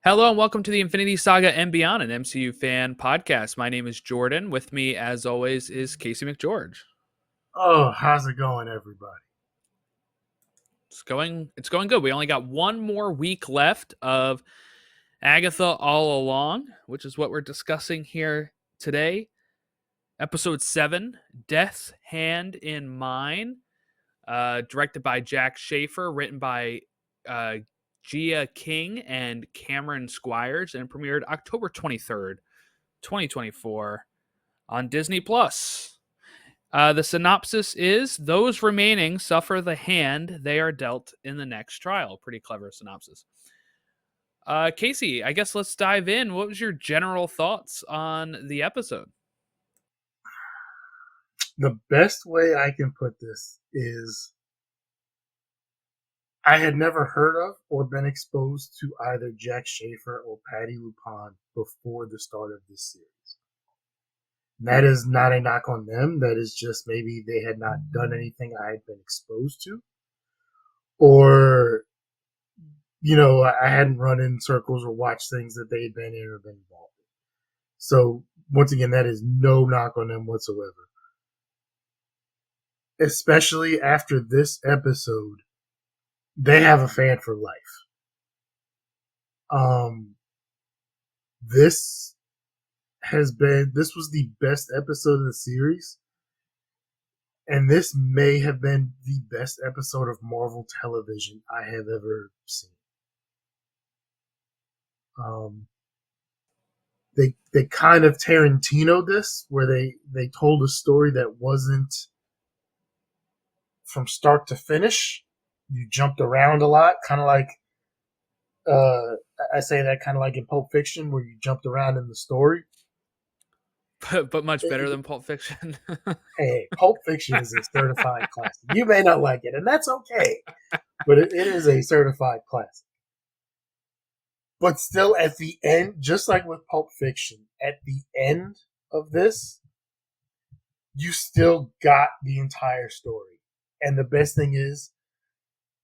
Hello and welcome to the Infinity Saga and Beyond, an MCU fan podcast. My name is Jordan. With me, as always, is Casey McGeorge. Oh, how's it going, everybody? It's going good. We only got one more week left of Agatha All Along, which is what we're discussing here today. Episode 7, Death's Hand in Mine, directed by Jack Schaefer, written by uh, Gia King and Cameron Squires, and premiered October 23rd, 2024 on Disney Plus. The synopsis is those remaining suffer the hand they are dealt in the next trial. Pretty clever synopsis. Casey, I guess let's dive in. What was your general thoughts on the episode? The best way I can put this is I had never heard of or been exposed to either Jack Schaefer or Patty Lupon before the start of this series. And that is not a knock on them. That is just maybe they had not done anything I had been exposed to. Or, I hadn't run in circles or watched things that they had been in or been involved in. So, once again, that is no knock on them whatsoever. Especially after this episode, they have a fan for life. This this was the best episode of the series, and this may have been the best episode of Marvel television I have ever seen. They kind of Tarantino this, where they told a story that wasn't from start to finish. You jumped around a lot, kind of like I say that kind of like in Pulp Fiction, where you jumped around in the story. But much better than Pulp Fiction. Hey, Pulp Fiction is a certified classic. You may not like it, and that's okay, but it is a certified classic. But still, at the end, just like with Pulp Fiction, at the end of this, you still got the entire story. And the best thing is,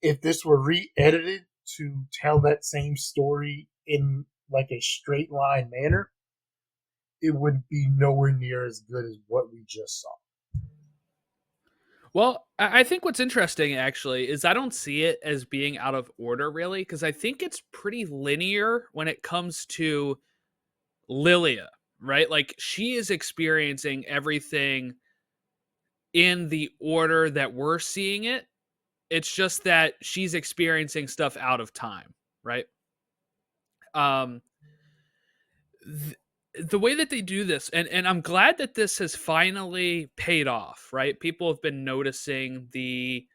if this were re-edited to tell that same story in like a straight line manner, it would be nowhere near as good as what we just saw. Well, I think what's interesting actually is I don't see it as being out of order really, because I think it's pretty linear when it comes to Lilia, right? Like she is experiencing everything in the order that we're seeing it. It's just that she's experiencing stuff out of time, right? Um, the way that they do this, and I'm glad that this has finally paid off, right? People have been noticing the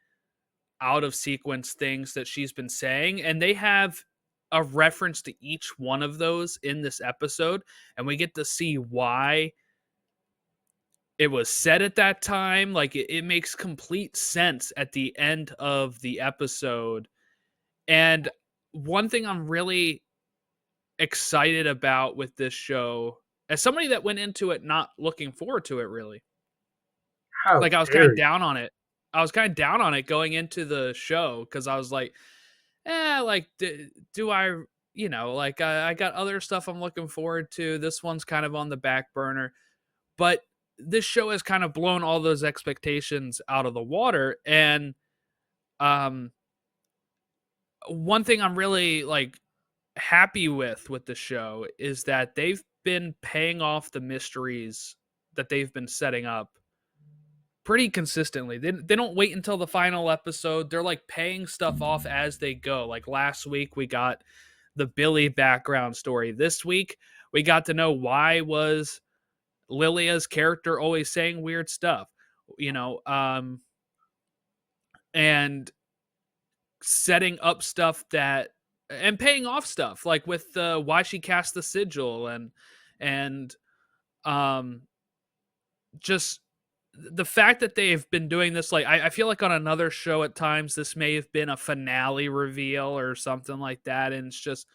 out of sequence things that she's been saying, and they have a reference to each one of those in this episode, and we get to see why it was said at that time. Like it makes complete sense at the end of the episode. And one thing I'm really excited about with this show, as somebody that went into it not looking forward to it really, How like I was kind dare of you? down on it. I was kind of down on it going into the show because I was like, like, do I, like I got other stuff I'm looking forward to. This one's kind of on the back burner. But this show has kind of blown all those expectations out of the water. And um, one thing I'm really like happy with the show is that they've been paying off the mysteries that they've been setting up pretty consistently. They don't wait until the final episode. They're like paying stuff off as they go. Like last week we got the Billy background story. This week we got to know why was Lilia's character always saying weird stuff, and setting up stuff that and paying off stuff like with why she cast the sigil and um just the fact that they've been doing this, like I feel like on another show at times this may have been a finale reveal or something like that, and it's just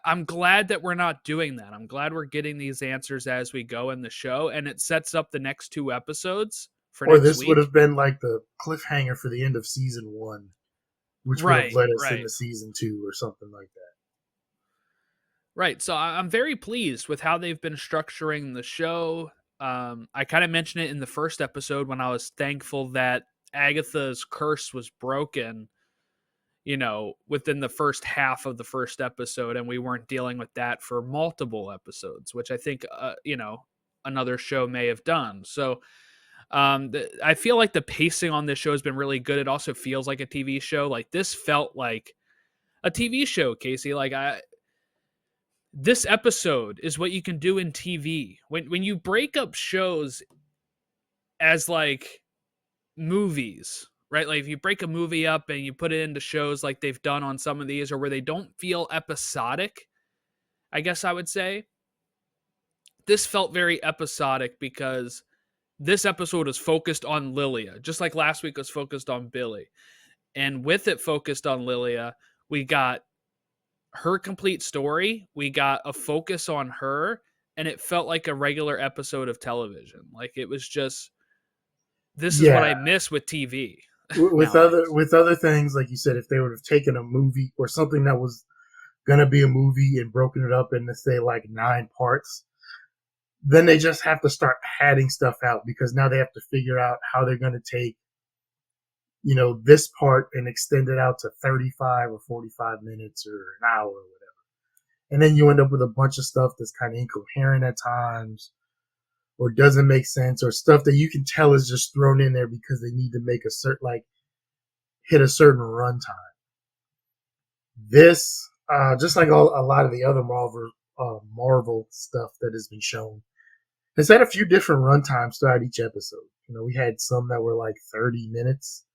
I'm glad that we're not doing that. I'm glad we're getting these answers as we go in the show, and it sets up the next 2 episodes for Or next this would week. have been like the cliffhanger for the end of season one, which would have Right, led us right. into season two or something like that. Right. So I'm very pleased with how they've been structuring the show. I kind of mentioned it in the first episode when I was thankful that Agatha's curse was broken, within the first half of the first episode, and we weren't dealing with that for multiple episodes, which I think, another show may have done. So I feel like the pacing on this show has been really good. It also feels like a TV show. Like this felt like a TV show, Casey. This episode is what you can do in TV. When you break up shows as like movies, right? Like if you break a movie up and you put it into shows like they've done on some of these, or where they don't feel episodic, I guess I would say. This felt very episodic because this episode is focused on Lilia, just like last week was focused on Billy. And with it focused on Lilia, we got her complete story. We got a focus on her, and it felt like a regular episode of television. Like it was just, this is what Yeah, I miss with TV with nowadays. other things, like you said, if they would have taken a movie or something that was gonna be a movie and broken it up into say like 9 parts, then they just have to start padding stuff out because now they have to figure out how they're gonna take this part and extend it out to 35 or 45 minutes or an hour or whatever, and then you end up with a bunch of stuff that's kind of incoherent at times or doesn't make sense or stuff that you can tell is just thrown in there because they need to make a certain like hit a certain runtime. This, just like a lot of the other Marvel stuff that has been shown, has had a few different runtimes throughout each episode. We had some that were like 30 minutes.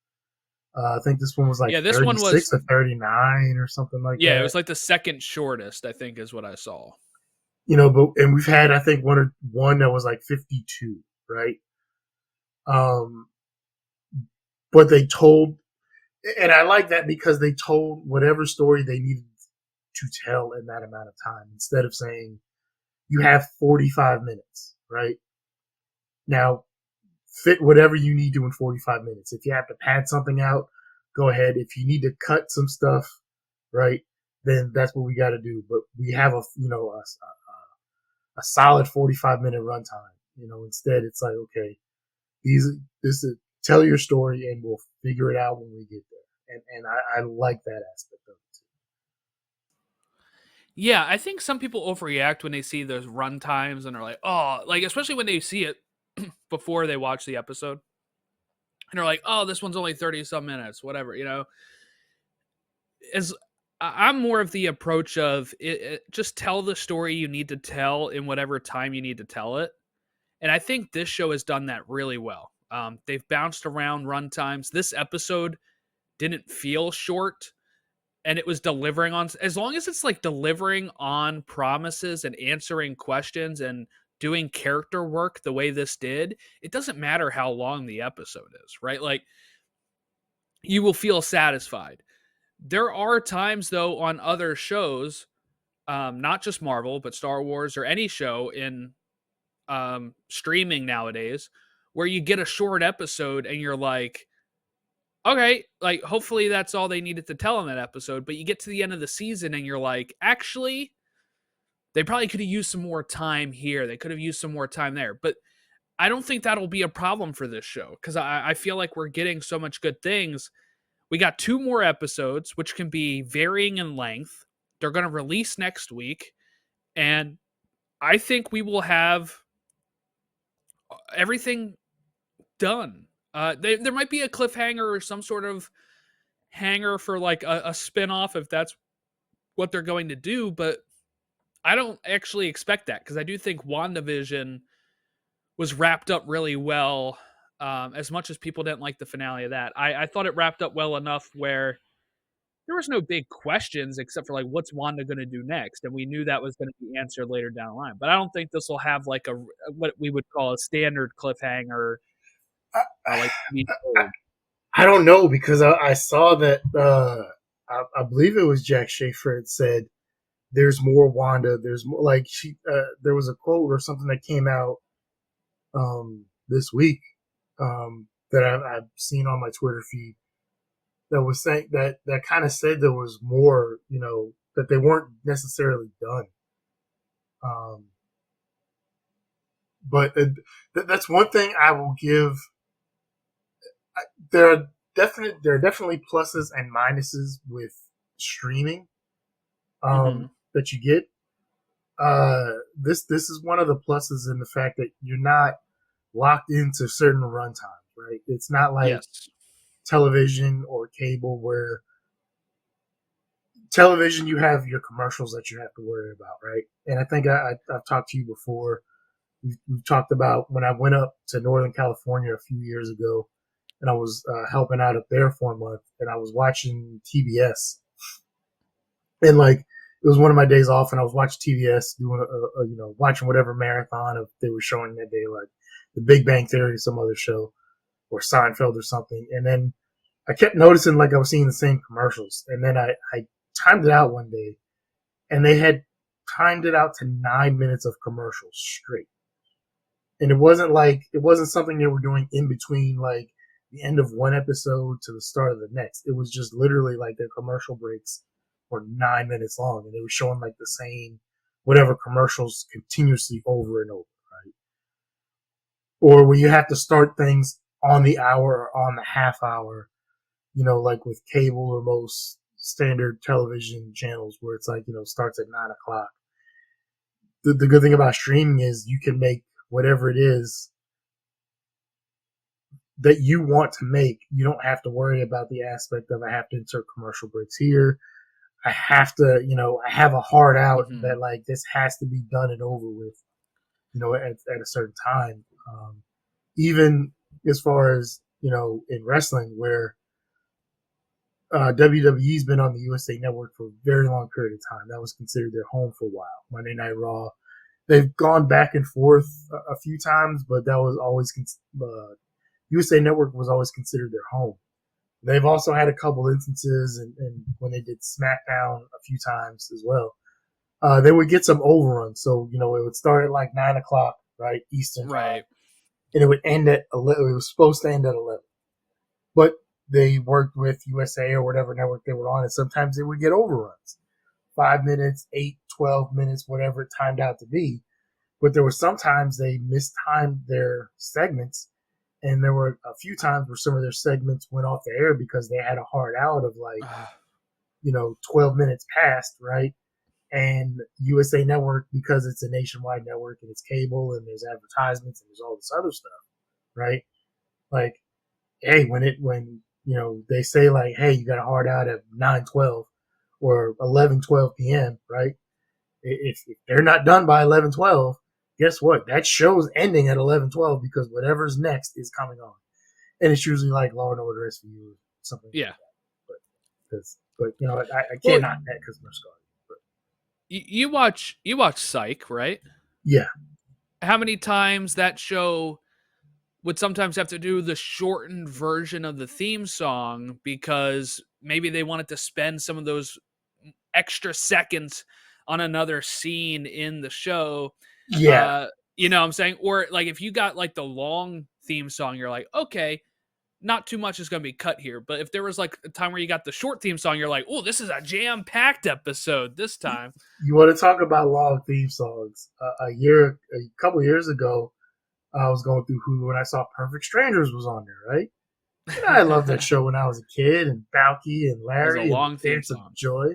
I think this one was like Yeah, this one was, 36 or 39 or something like yeah, it that. was like the second shortest, I think, is what I saw. But we've had I think one that was like 52, right? Um, but they told, and I like that because they told whatever story they needed to tell in that amount of time instead of saying you have 45 minutes, right? Now, fit whatever you need to in 45 minutes. If you have to pad something out, go ahead. If you need to cut some stuff, right, then that's what we got to do. But we have a solid 45-minute runtime. Instead it's like, okay, these this is tell your story and we'll figure it out when we get there. And I like that aspect of it. Yeah, I think some people overreact when they see those run times and are like, oh, like especially when they see it before they watch the episode. And they're like, oh, this one's only 30 some minutes, whatever, As I'm more of the approach of just tell the story you need to tell in whatever time you need to tell it. And I think this show has done that really well. They've bounced around run times. This episode didn't feel short, and it was delivering on, as long as it's like delivering on promises and answering questions and doing character work the way this did, it doesn't matter how long the episode is, right? Like you will feel satisfied. There are times though on other shows, not just Marvel, but Star Wars or any show in streaming nowadays, where you get a short episode and you're like, okay, like hopefully that's all they needed to tell in that episode. But you get to the end of the season and you're like, actually, they probably could have used some more time here. They could have used some more time there. But I don't think that'll be a problem for this show because I feel like we're getting so much good things. We got 2 more episodes, which can be varying in length. They're going to release next week. And I think we will have everything done. There might be a cliffhanger or some sort of hanger for like a spin-off if that's what they're going to do, but I don't actually expect that because I do think WandaVision was wrapped up really well. As much as people didn't like the finale of that, I thought it wrapped up well enough where there was no big questions except for like what's Wanda going to do next, and we knew that was going to be answered later down the line. But I don't think this will have like a what we would call a standard cliffhanger, I, like we I, told. I don't know because I saw that I believe it was Jack Schaefer had said there's more Wanda. There's more like there was a quote or something that came out this week that I've seen on my Twitter feed that was saying that kind of said there was more, that they weren't necessarily done. Um, but that's one thing I will give. There are definitely pluses and minuses with streaming Hmm. that you get. This is one of the pluses in the fact that you're not locked into certain runtimes, right? It's not like Yes. television or cable where television you have your commercials that you have to worry about, right? And I think I've talked to you before. We've talked about when I went up to Northern California a few years ago, and I was helping out up there for a month, and I was watching TBS, and like it was one of my days off, and I was watching TBS, doing watching whatever marathon of they were showing that day, like The Big Bang Theory, some other show, or Seinfeld or something, and then I kept noticing like I was seeing the same commercials, and then I timed it out one day, and they had timed it out to 9 minutes of commercials straight, and it wasn't something they were doing in between like the end of one episode to the start of the next. It was just literally like their commercial breaks were 9 minutes long, and they were showing like the same whatever commercials continuously over and over, right? Or when you have to start things on the hour or on the half hour, like with cable or most standard television channels where it's like, starts at 9 o'clock. The good thing about streaming is you can make whatever it is that you want to make. You don't have to worry about the aspect of I have to insert commercial breaks here. I have to, I have a hard out Hmm. that like this has to be done and over with, at a certain time. Even as far as, in wrestling where WWE's been on the USA Network for a very long period of time. That was considered their home for a while. Monday Night Raw. They've gone back and forth a few times, but that was always USA Network was always considered their home. They've also had a couple instances, and when they did SmackDown a few times as well, they would get some overruns. So it would start at like 9 o'clock, right, Eastern time, Right. and it would end at 11. It was supposed to end at 11, but they worked with USA or whatever network they were on, and sometimes they would get overruns. 5 minutes, 8, 12 minutes, whatever it timed out to be. But there were sometimes they mistimed their segments, and there were a few times where some of their segments went off the air because they had a hard out of like, 12 minutes past, right? And USA Network, because it's a nationwide network and it's cable and there's advertisements and there's all this other stuff, right? Like, hey, when they say like, hey, you got a hard out at 9:12 or 11:12 p.m., right? If they're not done by 11:12, guess what? That show's ending at 11:12 because whatever's next is coming on, and it's usually like Law and Order SVU or something like Yeah. that. But I Well, can't knock that because I'm Scarlet. But you watch Psych, right? yeah, How many times that show would sometimes have to do the shortened version of the theme song because maybe they wanted to spend some of those extra seconds on another scene in the show. yeah, Uh, you know what I'm saying? Or like if you got like the long theme song, you're like, okay, not too much is going to be cut here. But if there was like a time where you got the short theme song, you're like, oh, this is a jam packed episode this time. you want to talk about long theme songs? A couple years ago, I was going through Hulu and I saw Perfect Strangers was on there, right? And I loved that It show when I was a kid, and Balky and was a Larry and long the theme Dance of song. Joy.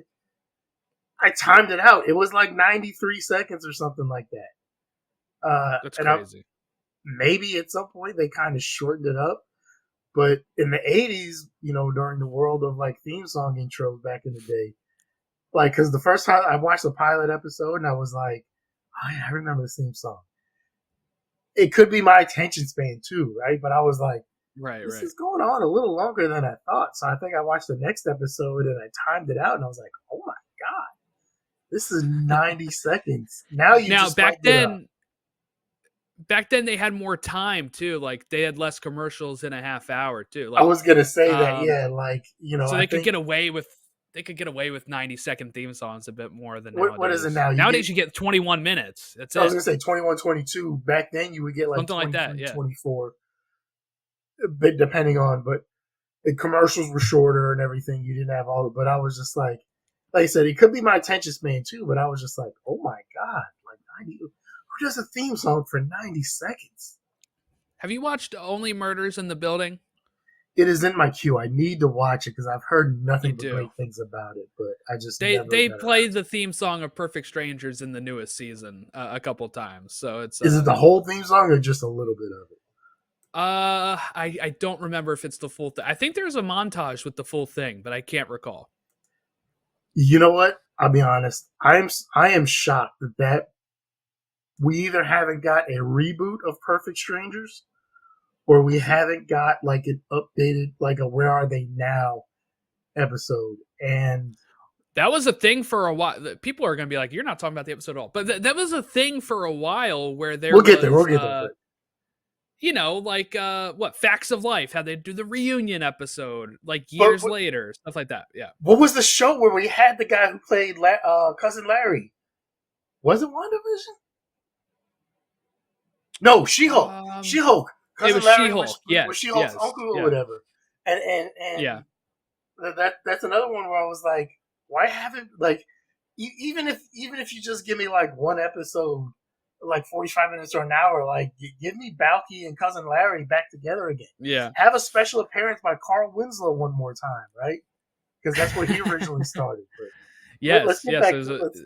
I timed it out. It was like 93 seconds or something like that. That's And crazy. maybe at some point they kind of shortened it up. But in the 80s, during the world of like theme song intros back in the day, like, because the first time I watched the pilot episode and I was like, oh, yeah, I remember this theme song. It could be my attention span too, right? But I was like, Right, this right. is going on a little longer than I thought. So I think I watched the next episode and I timed it out and I was like, oh my God, this is 90 seconds. Now you Now just lighten it up. back then they had more time too. Like they had less commercials in a half hour too. I Like was going to say that, um yeah, like, so I they could think, get away with 90-second theme songs a bit more than what is it nowadays. now? You get, Nowadays you get 21 minutes. That's I was it. going to say 21, 22. Back then you would get like Something like that. 23, Yeah. 24, a bit depending on, but the commercials were shorter and everything. You didn't have all, but I was just like I said, it could be my attention span too, but I was just like, oh my God, like who does a theme song for 90 seconds? Have you watched Only Murders in the Building? It is in my queue. I need to watch it because I've heard You nothing but do. great things about it, but I just never They got around played to the theme song of Perfect Strangers in the newest season a couple times, so it's it. Is it the whole theme song or just a little bit of it? I don't remember if it's the full thing. I think there's a montage with the full thing, but I can't recall. You know what? I'll be honest. I am shocked that we either haven't got a reboot of Perfect Strangers or we haven't got like an updated like a Where Are They Now episode. And That was a thing for a while. People are going to be like, "You're not talking about the episode at all," but that was a thing for a while where there we'll get there. We'll was, get there. But like what Facts of Life, how they do the reunion episode like but years later, stuff like that. Yeah. what was the show where we had the guy who played cousin Larry? Was it WandaVision? No, She-Hulk. Um, She-Hulk. it Cousin was Larry She-Hulk. was Yes, She-Hulk's yes, uncle or yeah, whatever. And yeah, that's another one where I was like, why haven't like even if you just give me like one episode, like 45 minutes or an hour, like give me Balky and cousin Larry back together again. yeah. Have a special appearance by Carl Winslow one more time, right? Because that's where he originally started. But let's Yes, get yes, back. it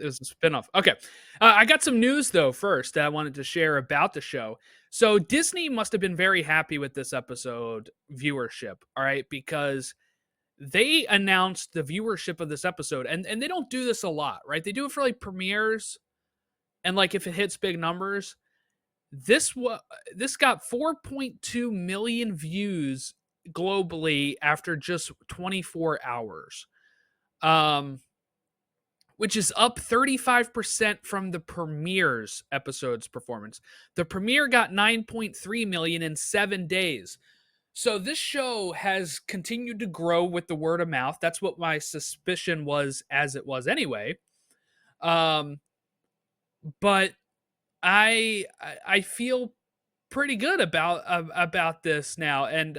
was a spinoff. Okay, I got some news though first that I wanted to share about the show. So Disney must have been very happy with this episode viewership. All right, because they announced the viewership of this episode, and they don't do this a lot, right? They do it for like premieres and like if it hits big numbers. This got 4.2 million views globally after just 24 hours. Um which is up 35% from the premiere's episode's performance. The premiere got 9.3 million in 7 days. So this show has continued to grow with the word of mouth. That's what my suspicion was as it was anyway. Um, but I feel pretty good about this now, and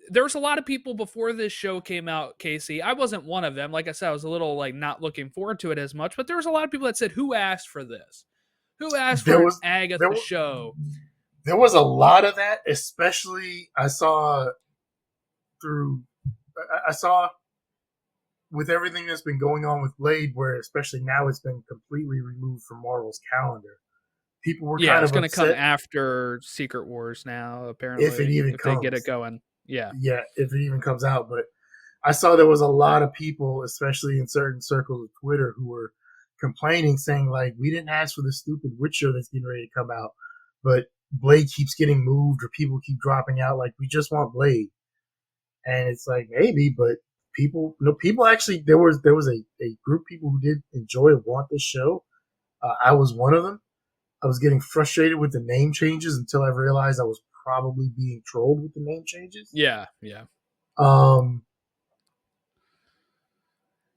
there was a lot of people before this show came out, Casey. I wasn't one of them. Like I said, I was a little like not looking forward to it as much, but there was a lot of people that said, "Who asked for this? Who asked There for an was there Agatha was show?" there was a lot of that, especially I saw through. I saw with everything that's been going on with Blade, where especially now it's been completely removed from Marvel's calendar. People were Yeah, kind it's of going to come upset after Secret Wars now, if it apparently, even if they get it comes. going. Yeah. Yeah, if it even comes out. But I saw there was a lot of people, especially in certain circles of Twitter, who were complaining, saying like, "We didn't ask for this stupid witch show that's getting ready to come out, but Blade keeps getting moved or people keep dropping out. Like, we just want Blade." And it's like maybe, but people actually there was a group of people who did enjoy and want this show. I was one of them. I was getting frustrated with the name changes until I realized I was probably being trolled with the name changes. Yeah. Yeah. Um,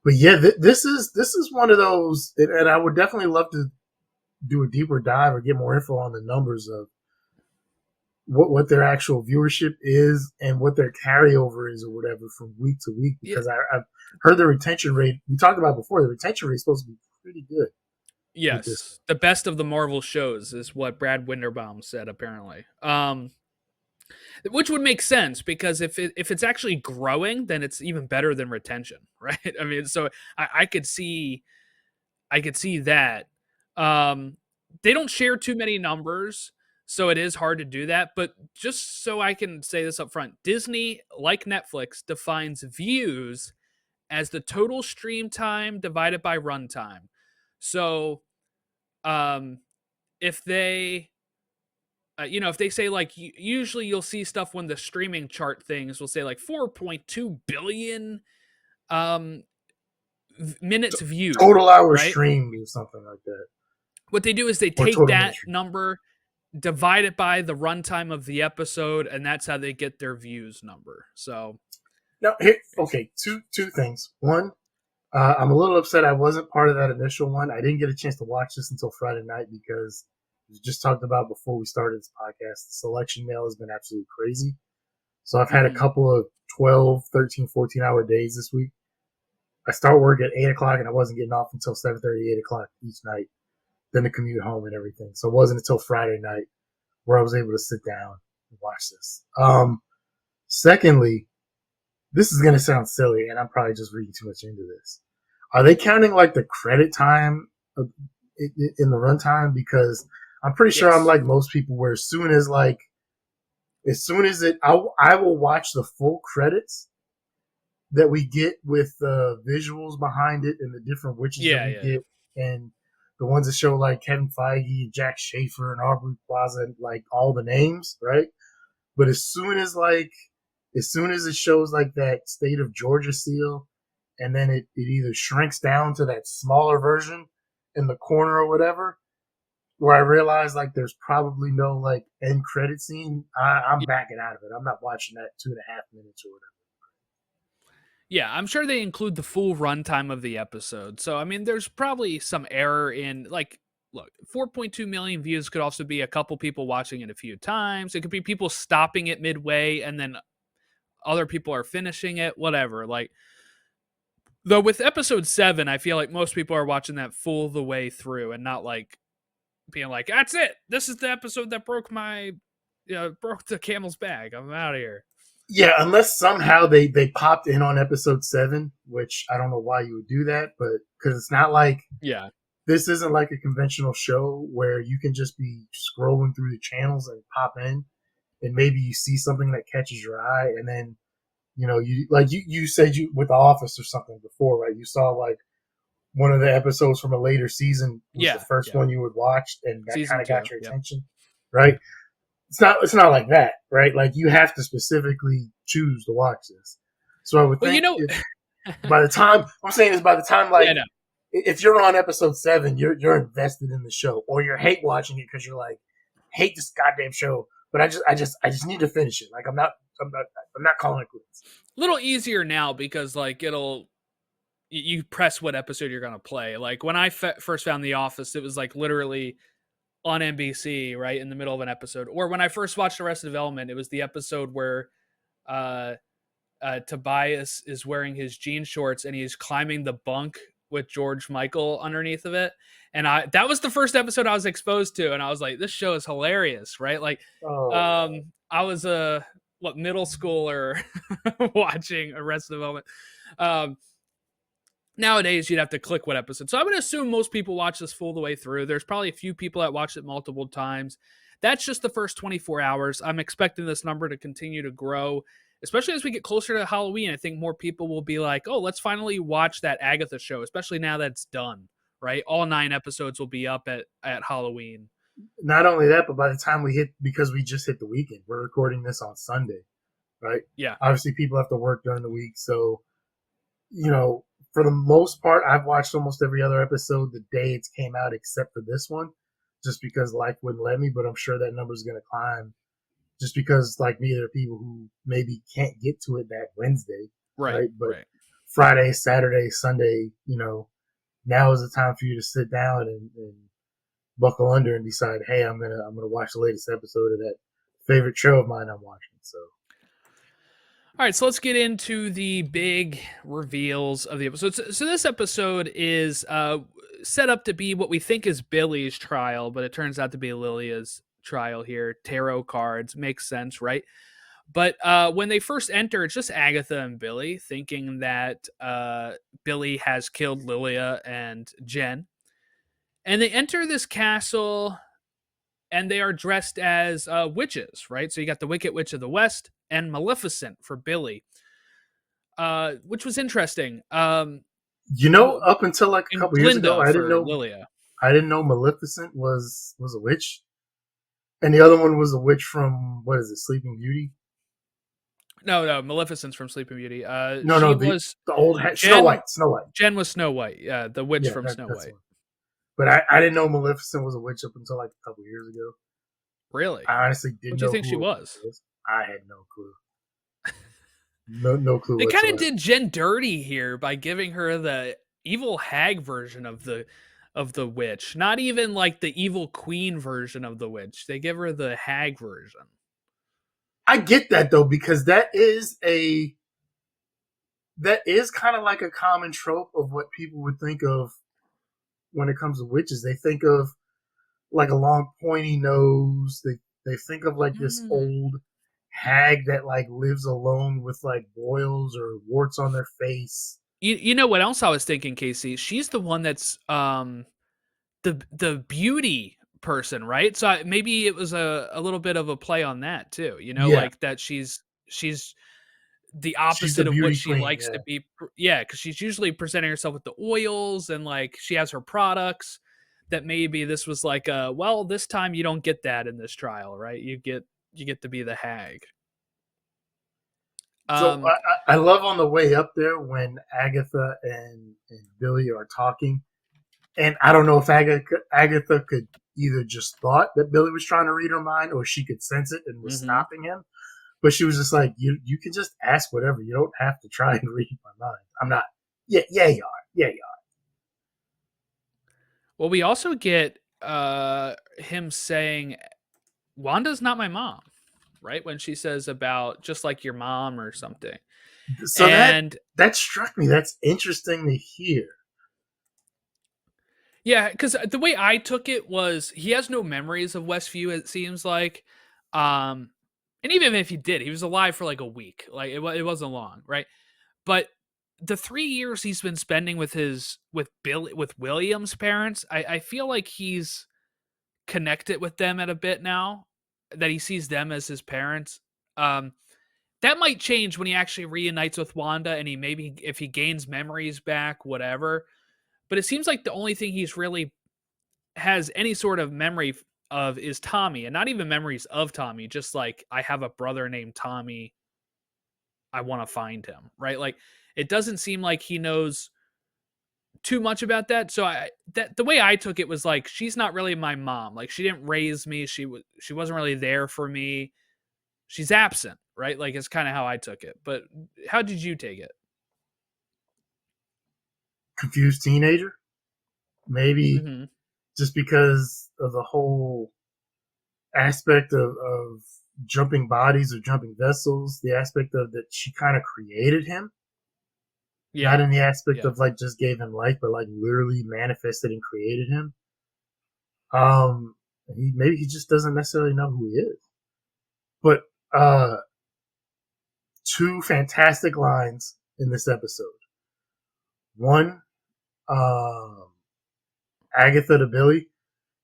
but yeah, this is one of those, and I would definitely love to do a deeper dive or get more info on the numbers of what their actual viewership is and what their carryover is or whatever from week to week. Yeah. Because I've heard the retention rate we talked about before. The retention rate is supposed to be pretty good with this one. Yes. The best of the Marvel shows is what Brad Winderbaum said, apparently. Which would make sense because if it's actually growing, then it's even better than retention, right? I mean, so I could see that. They don't share too many numbers, so it is hard to do that. But just so I can say this up front, Disney, like Netflix, defines views as the total stream time divided by runtime. So, if they if they say like usually you'll see stuff when the streaming chart things will say like 4.2 billion um minutes viewed, Total hours right? streamed or something like that, What they do is they or take total minutes that streamed. number, divide it by the runtime of the episode, and that's how they get their views number. So Now, here, okay, two things. One, I'm a little upset I wasn't part of that initial one. I didn't get a chance to watch this until Friday night because we just talked about before we started this podcast. The selection mail has been absolutely crazy. So I've had a mhm. couple of 12, 13, 14-hour days this week. I start work at 8 o'clock and I wasn't getting off until 7:30, 8 o'clock each night. then the commute home and everything. So it wasn't until Friday night where I was able to sit down and watch this. Secondly, this is gonna sound silly, and I'm probably just reading too much into this. Are they counting like the credit time in the runtime? Because I'm pretty sure I'm Yes. like most people, where as soon as I will watch the full credits that we get with the visuals behind it and the different witches that Yeah, we yeah, yeah. get, and the ones that show like Kevin Feige and Jack Schaefer and Aubrey Plaza, and like all the names, right? But as soon as it shows like that state of Georgia seal, and then it either shrinks down to that smaller version in the corner or whatever, where I realize like there's probably no like end credit scene, I'm backing out of it. I'm not watching that 2.5 minutes or whatever. Yeah, I'm sure they include the full runtime of the episode. So I mean, there's probably some error in like. Look, 4.2 million views could also be a couple people watching it a few times. It could be people stopping it midway and then other people are finishing it, whatever. Like, though with episode 7, I feel like most people are watching that full the way through and not like being like, "That's it. This is the episode that broke the camel's back. I'm out of here." Yeah, unless somehow they popped in on episode 7, which I don't know why you would do that, but because it's not like Yeah. this isn't like a conventional show where you can just be scrolling through the channels and pop in, and maybe you see something that catches your eye, and then you said you with The Office or something before, right? You saw like one of the episodes from a later season was the Yeah. first Yeah. one you would watch, and that kind Season of got 2. your Yep. attention, right? It's not like that, right? Like you have to specifically choose to watch this. So I would Well, think by the time I'm saying is by the time yeah, like no. if you're on episode 7, you're invested in the show, or you're hate watching it because you're like hate this goddamn show, but I just need to finish it. Like I'm not calling it quits. A little easier now because like you press what episode you're gonna play. Like when I first found The Office, it was like literally on NBC right in the middle of an episode. Or when I first watched Arrested Development, it was the episode where uh, Tobias is wearing his jean shorts and he's climbing the bunk with George Michael underneath of it. And that was the first episode I was exposed to, and I was like, this show is hilarious, right? Like, Oh, I was a middle schooler watching Arrested Development. Um, Nowadays you'd have to click what episode. So I'm going to assume most people watch this full the way through. There's probably a few people that watched it multiple times. That's just the first 24 hours. I'm expecting this number to continue to grow, especially as we get closer to Halloween. I think more people will be like, oh, let's finally watch that Agatha show, especially now that it's done, right? All 9 episodes will be up at Halloween. not only that, but by the time because we just hit the weekend, we're recording this on Sunday, right? Yeah. Obviously, people have to work during the week, so you know, for the most part, I've watched almost every other episode the day it came out, except for this one, just because life wouldn't let me. But I'm sure that number is going to climb, just because like me, there are people who maybe can't get to it that Wednesday, Right. right? But Right. Friday, Saturday, Sunday, now is the time for you to sit down and buckle under and decide, hey, I'm gonna watch the latest episode of that favorite show of mine I'm watching. So All right, so let's get into the big reveals of the episode. So this episode is set up to be what we think is Billy's trial, but it turns out to be Lilia's trial here. Tarot cards makes sense, right? But when they first enter, it's just Agatha and Billy, thinking that Billy has killed Lilia and Jen. And they enter this castle and they are dressed as witches, right? So you got the Wicked Witch of the West and Maleficent for Billy, which was interesting. up until like a And couple years ago, Glinda I didn't for know Lilia. I didn't know Maleficent was a witch, and the other one was a witch from what is it, Sleeping Beauty? No, Maleficent's from Sleeping Beauty. No, She no, was the old Snow Jen. White, Snow White. Jen was Snow White. Yeah, the witch Yeah, from Snow that's White. one. But I didn't know Maleficent was a witch up until like a couple years ago. Really? I honestly What didn't do you know think she who it was? was. I had no clue. No clue They kind of whatsoever. did Jen dirty here by giving her the evil hag version of the witch. Not even like the evil queen version of the witch. They give her the hag version. I get that though, because that is kind of like a common trope of what people would think of when it comes to witches. They think of like a long pointy nose. They think of like this Mm. old hag that like lives alone with like boils or warts on their face. You know what else I was thinking, Casey? She's the one that's the beauty person, right? So maybe it was a little bit of a play on that too. You know, Yeah, like that she's the she's the opposite of what beauty she queen. likes Yeah. to be. Yeah, because she's usually presenting herself with the oils and like she has her products. That maybe this was like well, this time you don't get that in this trial, right? You get to be the hag. So Um, I love on the way up there when Agatha and Billy are talking, and I don't know if Agatha could either just thought that Billy was trying to read her mind, or she could sense it and was mhm. stopping him. But she was just like, you can just ask whatever. You don't have to try and read my mind. I'm not. Yeah, yeah, you are. Yeah, you Well, we also get him saying Wanda's not my mom, right? When she says about just like your mom or something. are. So And that struck me. That's interesting to hear. yeah, because the way I took it was he has no memories of Westview, it seems like. Um, and even if he did, he was alive for like a week. Like it wasn't long, right? But the 3 years he's been spending with William's parents, I feel like he's connected with them at a bit now, that he sees them as his parents. Um, that might change when he actually reunites with Wanda and he maybe if he gains memories back, whatever. But it seems like the only thing he's really has any sort of memory of is Tommy, and not even memories of Tommy, just like I have a brother named Tommy. I want to find him, right? Like it doesn't seem like he knows too much about that. So I that the way I took it was like she's not really my mom. Like she didn't raise me. She wasn't really there for me. She's absent, right? Like it's kind of how I took it. But how did you take it? Confused teenager, maybe Mm-hmm. just because of the whole aspect of jumping bodies or jumping vessels, the aspect of that she kind of created him, not Yeah, in the aspect yeah, of like just gave him life, but like literally manifested and created him. Um, maybe he just doesn't necessarily know who he is. But uh, two fantastic lines in this episode. One, um, Agatha to Billy,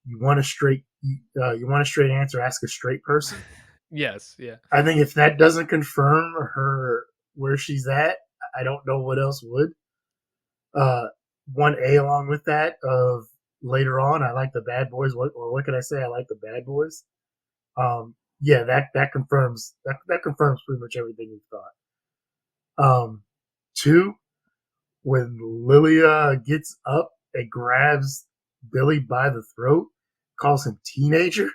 you want a straight answer, ask a straight person. yes, yeah, I think if that doesn't confirm her where she's at, I don't know what else would. Uh, one A along with that of later on, I like the bad boys. What can I say? I like the bad boys. Yeah, that confirms that confirms pretty much everything we thought. Two, when Lilia gets up and grabs Billy by the throat, calls him teenager,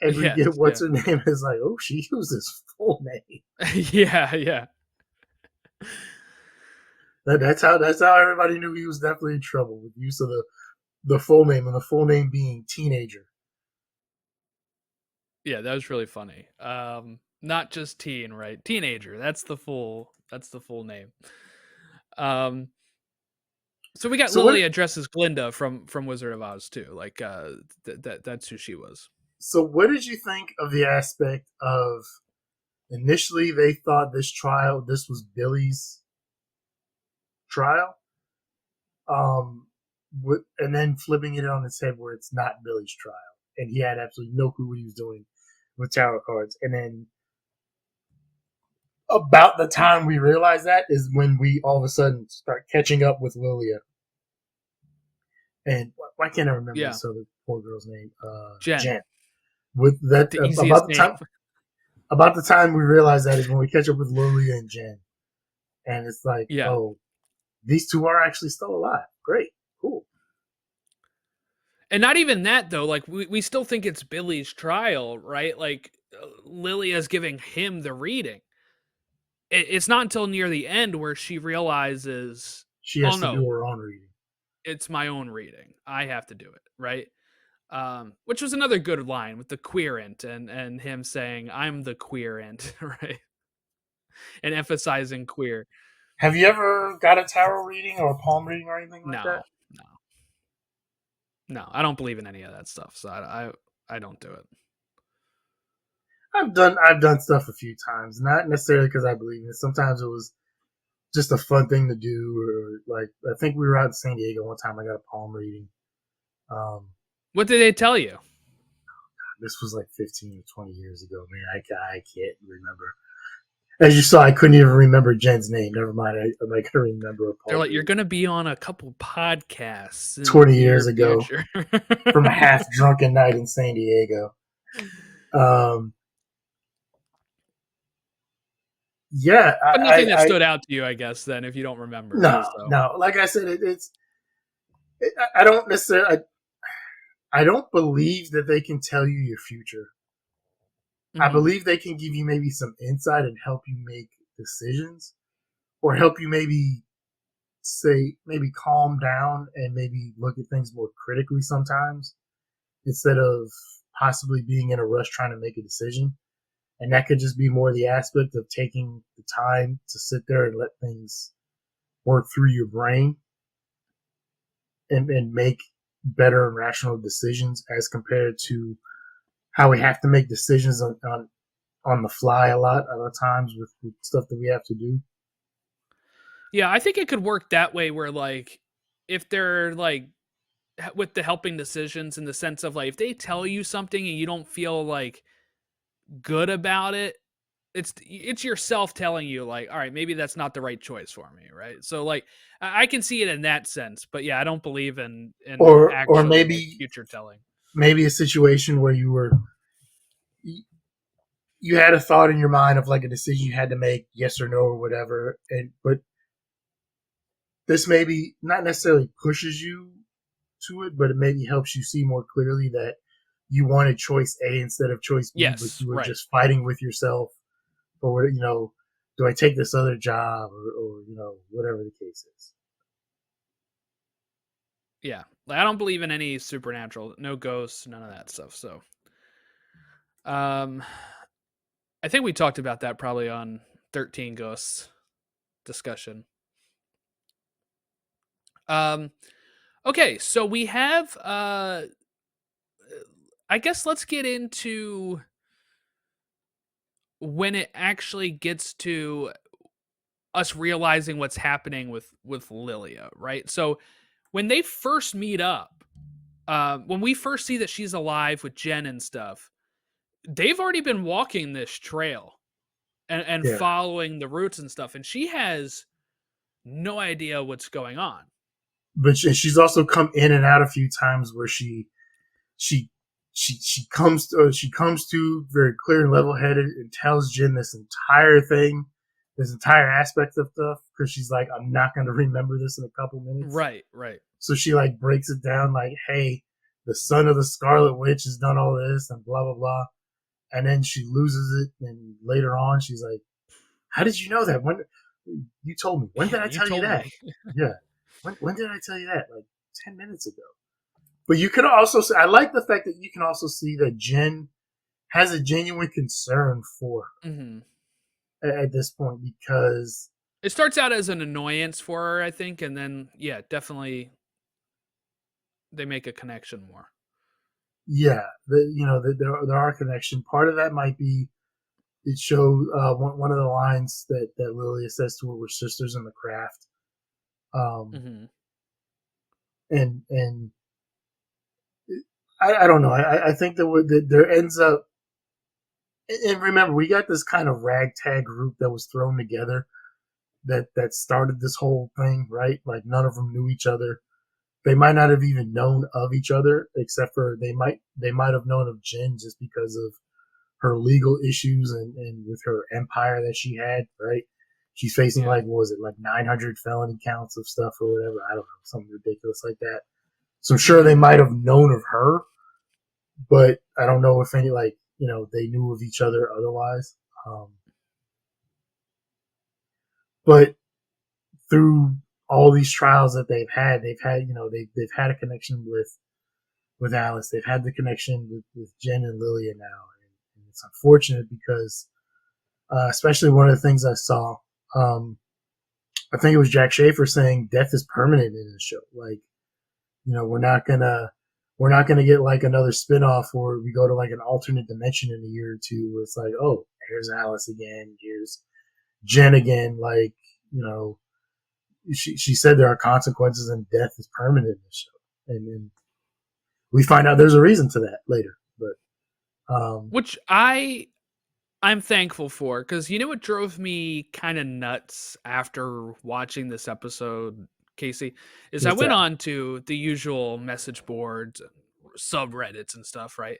and we yes, get what's yeah, her name is like, oh, she uses full name. yeah, yeah, That's how everybody knew he was definitely in trouble with use of the full name, and the full name being teenager. yeah. That was really funny. Not just teen, right? Teenager. That's the full name. Um, so we got So what Lily addresses Glinda from Wizard of Oz too. Like that's who she was. so what did you think of the aspect of initially they thought this was Billy's trial, and then flipping it on its head where it's not Billy's trial, and he had absolutely no clue what he was doing with tarot cards, and then about the time we realize that is when we all of a sudden start catching up with Lilia. And why can't I remember Yeah, this other poor girl's name? Jen, Jen. With that, the easiest name. about the time we realize that is when we catch up with Lilia and Jen, and it's like, Yeah, oh, these two are actually still alive. Great, cool. and not even that though. Like we still think it's Billy's trial, right? Like Lilia's giving him the reading. It's not until near the end where she realizes, She oh has to do no, her own reading. it's my own reading. I have to do it, right? Which was another good line with the queerant and him saying, "I'm the queerant," right, and emphasizing queer. Have you ever got a tarot reading or a palm reading or anything like that? No, no, No, I don't believe in any of that stuff. So I don't do it. I've done stuff a few times, not necessarily because I believe in it. Sometimes it was just a fun thing to do, or like I think we were out in San Diego one time. I got a palm reading. Um, What did they tell you? this was like 15 or 20 years ago, man. I can't remember. As you saw, I couldn't even remember Jen's name. Never mind, I'm not gonna remember a They're palm like, you're reading. going to be on a couple podcasts in the 20 years near ago future. from a half drunken night in San Diego. Um, yeah, But nothing that stood out to you, I guess, then, if you don't remember. So, no. Like I said, I don't necessarily. I don't believe that they can tell you your future. I mhm. believe they can give you maybe some insight and help you make decisions, or help you maybe say maybe calm down and maybe look at things more critically sometimes instead of possibly being in a rush trying to make a decision. And that could just be more the aspect of taking the time to sit there and let things work through your brain, and make better and rational decisions as compared to how we have to make decisions on the fly a lot of times with stuff that we have to do. Yeah, I think it could work that way where, like, if they're, like, with the helping decisions in the sense of, like, if they tell you something and you don't feel, like, good about it, it's yourself telling you, like, "All right, maybe that's not the right choice for me," right? So, like, I can see it in that sense, but, yeah, I don't believe in Or actual, like, maybe future telling. a situation where you had a thought in your mind of like a decision you had to make, yes or no or whatever, and but this maybe not necessarily pushes you to it, but it maybe helps you see more clearly that you wanted choice A instead of choice B, but Yes, you were right. just fighting with yourself for what, do I take this other job, or whatever the case is. Yeah. Like, I don't believe in any supernatural, no ghosts, none of that stuff, so, um, I think we talked about that probably on 13 Ghosts discussion. Um, okay, so we have, I guess let's get into when it actually gets to us realizing what's happening with Lilia, right? So when they first meet up, when we first see that she's alive with Jen and stuff, they've already been walking this trail and Yeah, following the routes and stuff, and she has no idea what's going on. but she's also come in and out a few times where she she comes to very clear and level headed and tells Jin this entire thing, this entire aspect of stuff, because she's like, I'm not going to remember this in a couple minutes. Right, right. So she like breaks it down like, hey, the son of the Scarlet Witch has done all this and blah blah blah, and then she loses it, and later on she's like, how did you know that? When you told me? When did Yeah, I you tell you told that? me. Yeah, when did I tell you that? Like 10 minutes ago. But you can also see, I like the fact that you can also see that Jen has a genuine concern for Mhm. her at this point, because It starts out as an annoyance for her, I think, and then yeah, definitely they make a connection more. yeah, there are connection. Part of that might be it shows one of the lines that Lilia says to her, "We're sisters in the craft," um, Mhm. and I don't know. I think that there ends up, and remember, we got this kind of ragtag group that was thrown together that started this whole thing, right? Like none of them knew each other. They might not have even known of each other, except for they might have known of Jen just because of her legal issues, and with her empire that she had, right? She's facing Yeah. like, what was it, like 900 felony counts of stuff or whatever. I don't know, something ridiculous like that. So I'm sure they Mhm. might have known of her, but I don't know if any, like, they knew of each other otherwise. Um, but through all these trials that they've had, they've had a connection with Alice. They've had the connection with Jen and Lilia now, and it's unfortunate because, especially one of the things I saw, um, I think it was Jack Schaefer saying death is permanent in the show. Like, we're not gonna we're not going to get like another spinoff where we go to like an alternate dimension in a year or two where it's like, oh, here's Alice again, here's Jen again. Like, you know, she said there are consequences and death is permanent in this show. And then we find out there's a reason to that later. But Which I'm thankful for, because you know what drove me kind of nuts after watching this episode, Casey, is I what's went that? on to the usual message boards, subreddits and stuff, right?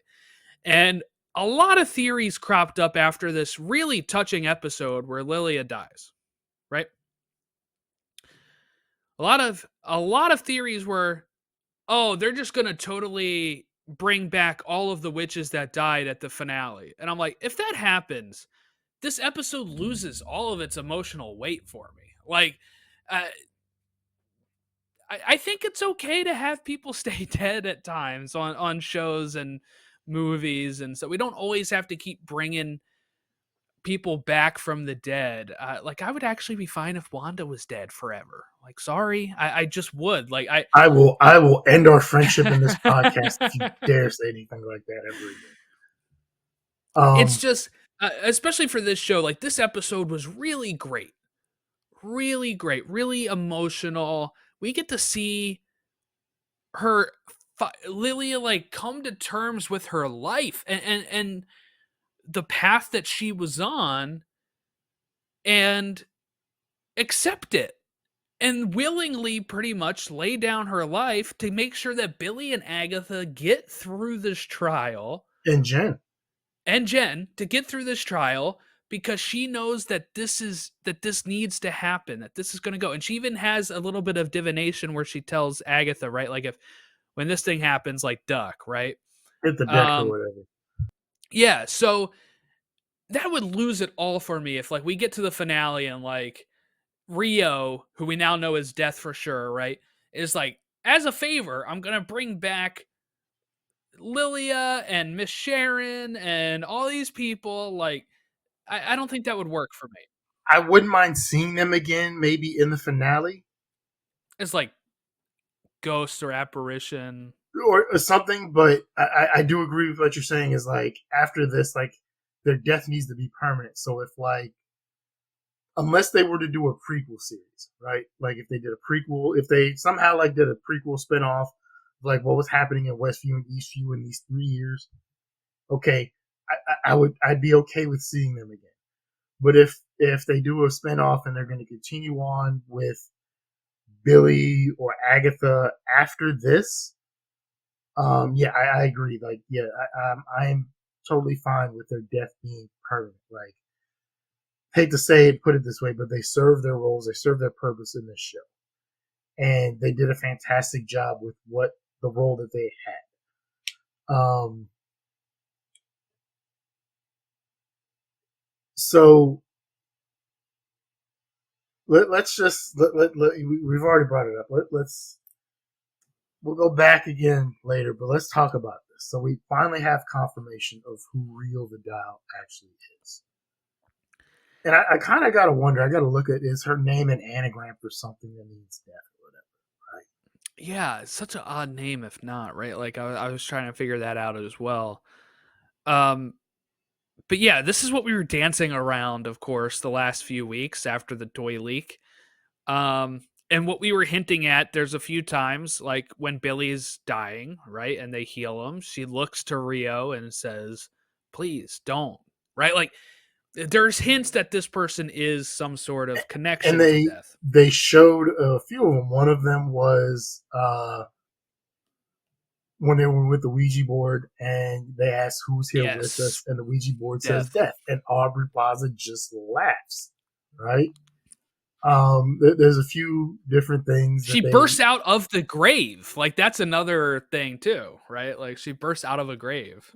And a lot of theories cropped up after this really touching episode where Lilia dies, right? A lot of theories were, oh, they're just going to totally bring back all of the witches that died at the finale. And I'm like, if that happens, this episode loses all of its emotional weight for me. Like, uh, I think it's okay to have people stay dead at times on shows and movies, and so we don't always have to keep bringing people back from the dead. Like, I would actually be fine if Wanda was dead forever. Like, sorry, I just would. Like, I will end our friendship in this podcast if you dare say anything like that ever again. it's just, especially for this show, like this episode was really great, really emotional. We get to see her Lilia like come to terms with her life and the path that she was on and accept it and willingly pretty much lay down her life to make sure that Billy and Agatha get through this trial, And Jen, and Jen to get through this trial, because she knows that this needs to happen, that this is going to go. And she even has a little bit of divination where she tells Agatha, right, like, if when this thing happens, like, duck, right? hit the deck or um whatever. yeah, so that would lose it all for me if, like, we get to the finale and, like, Rio, who we now know is death for sure, right, is like, as a favor, I'm gonna bring back Lilia and Miss Sharon and all these people. Like, I don't think that would work for me. I wouldn't mind seeing them again, maybe in the finale It's like ghost or apparition. or something. But I do agree with what you're saying. Is like after this, like their death needs to be permanent. So if like unless they were to do a prequel series, right? Like if they did a prequel, if they somehow like did a prequel spinoff, like what was happening in Westview and Eastview in these 3 years, okay, I'd be okay with seeing them again. But if they do a spinoff and they're going to continue on with Billy or Agatha after this, yeah, I agree. Like, yeah, I'm totally fine with their death being permanent. Like, hate to say it, put it this way, but they serve their roles, they serve their purpose in this show, and they did a fantastic job with what the role that they had. So let's just we've already brought it up. Let's we'll go back again later, but let's talk about this. So we finally have confirmation of who Real Vidal actually is. And I kind of got to wonder, I got to look at, is her name an anagram for something that means death or whatever, right? Yeah, it's such an odd name if not, right? Like, I was trying to figure that out as well. Um, but yeah, this is what we were dancing around, of course, the last few weeks after the toy leak. And what we were hinting at, there's a few times, like when Billy's dying, right, and they heal him, she looks to Rio and says, "Please don't." Right? Like, there's hints that this person is some sort of And connection to they death. they showed a few of them. One of them was when they were with the Ouija board and they asked who's here with us, Yes, and the Ouija board says death. death, and Aubrey Plaza just laughs, right? There's a few different things that She they, bursts out of the grave. Like, that's another thing too, right? Like, she bursts out of a grave.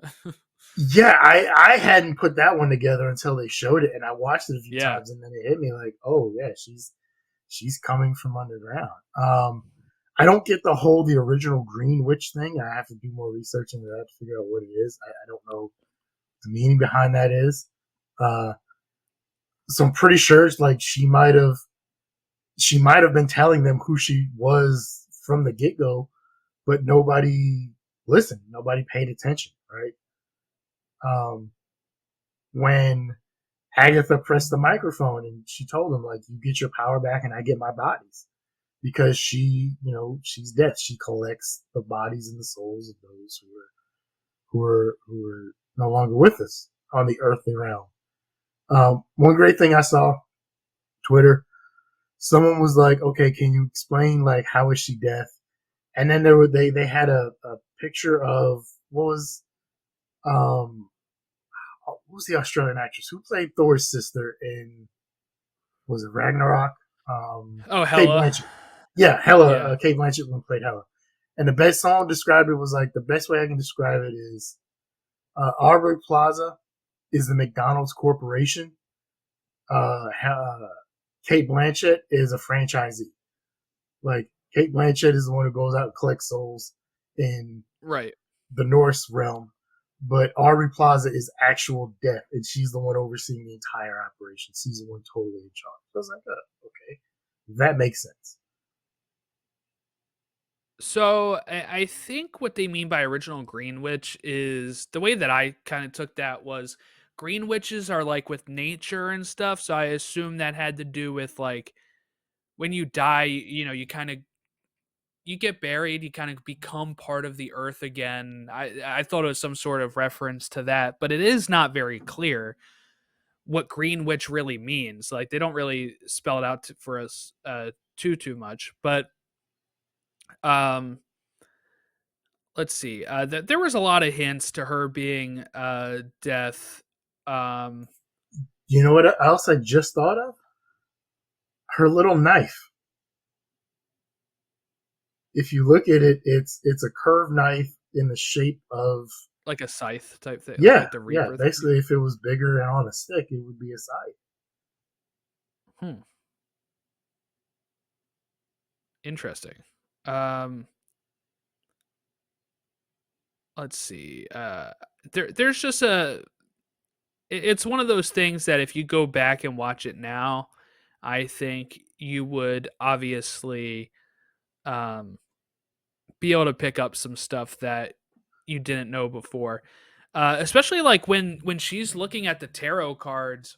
yeah, I hadn't put that one together until they showed it, and I watched it a few Yeah. times, and then it hit me like, oh yeah, she's coming from underground. I don't get the original Green Witch thing. I have to do more research into that to figure out what it is. I don't know what the meaning behind that is. Uh, so I'm pretty sure it's like she might have been telling them who she was from the get go, but nobody listen. Nobody paid attention, right? Um, when Agatha pressed the microphone and she told him, like, you get your power back and I get my bodies. Because she, she's death. She collects the bodies and the souls of those who are no longer with us on the earthly realm. One great thing I saw, Twitter, someone was like, okay, can you explain, like, how is she death? And then they had a picture of um what was the Australian actress who played Thor's sister in, was it Ragnarok? Oh, Kate Hella. Blanchett. Yeah, Hella. Yeah. Kate Blanchett when played Hella. And the best song described it was like, the best way I can describe it is, Aubrey Plaza is the McDonald's corporation. Kate Blanchett is a franchisee. Like, Kate Blanchett is the one who goes out and collects souls in Right. the Norse realm, but Aubrey Plaza is actual death, and she's the one overseeing the entire operation. She's the one totally in charge. So I was like, okay, that makes sense. So I think what they mean by original Green Witch is the way that I kind of took that was Green Witches are like with nature and stuff. So I assume that had to do with like when you die, you kind of you get buried, you kind of become part of the earth again. I thought it was some sort of reference to that, but it is not very clear what Green Witch really means. Like they don't really spell it out for us too much, but um let's see. There was a lot of hints to her being death. Um, You know what else I just thought of? Her little knife. If you look at it, it's a curved knife in the shape of, like a scythe type thing, yeah, like the yeah. Reaper thing. Basically, if it was bigger and on a stick, it would be a scythe. Hmm. Interesting. Um, let's see. There's just it's one of those things that if you go back and watch it now, I think you would obviously um, be able to pick up some stuff that you didn't know before. Especially like when she's looking at the tarot cards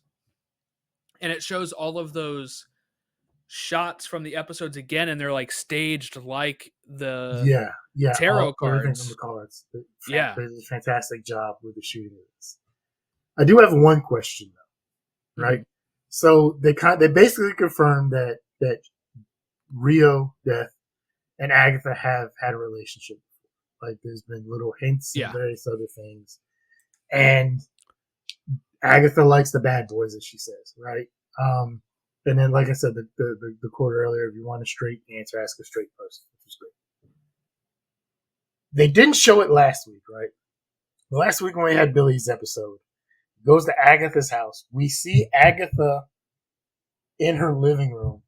and it shows all of those shots from the episodes again and they're like staged like the Yeah, yeah. tarot Everything from the cards. cards. Yeah. They did a fantastic job with the shooting of this. I do have one question though, right? Mhm. So they basically confirmed that Rio, Death, and Agatha have had a relationship. Like, there's been little hints and Yeah. various other things, and Agatha likes the bad boys, as she says, right? Um, and then, like I said, the quote earlier, if you want a straight answer, ask a straight person, which is great. They didn't show it last week, right? Last week when we had Billy's episode, goes to Agatha's house. We see Agatha in her living room,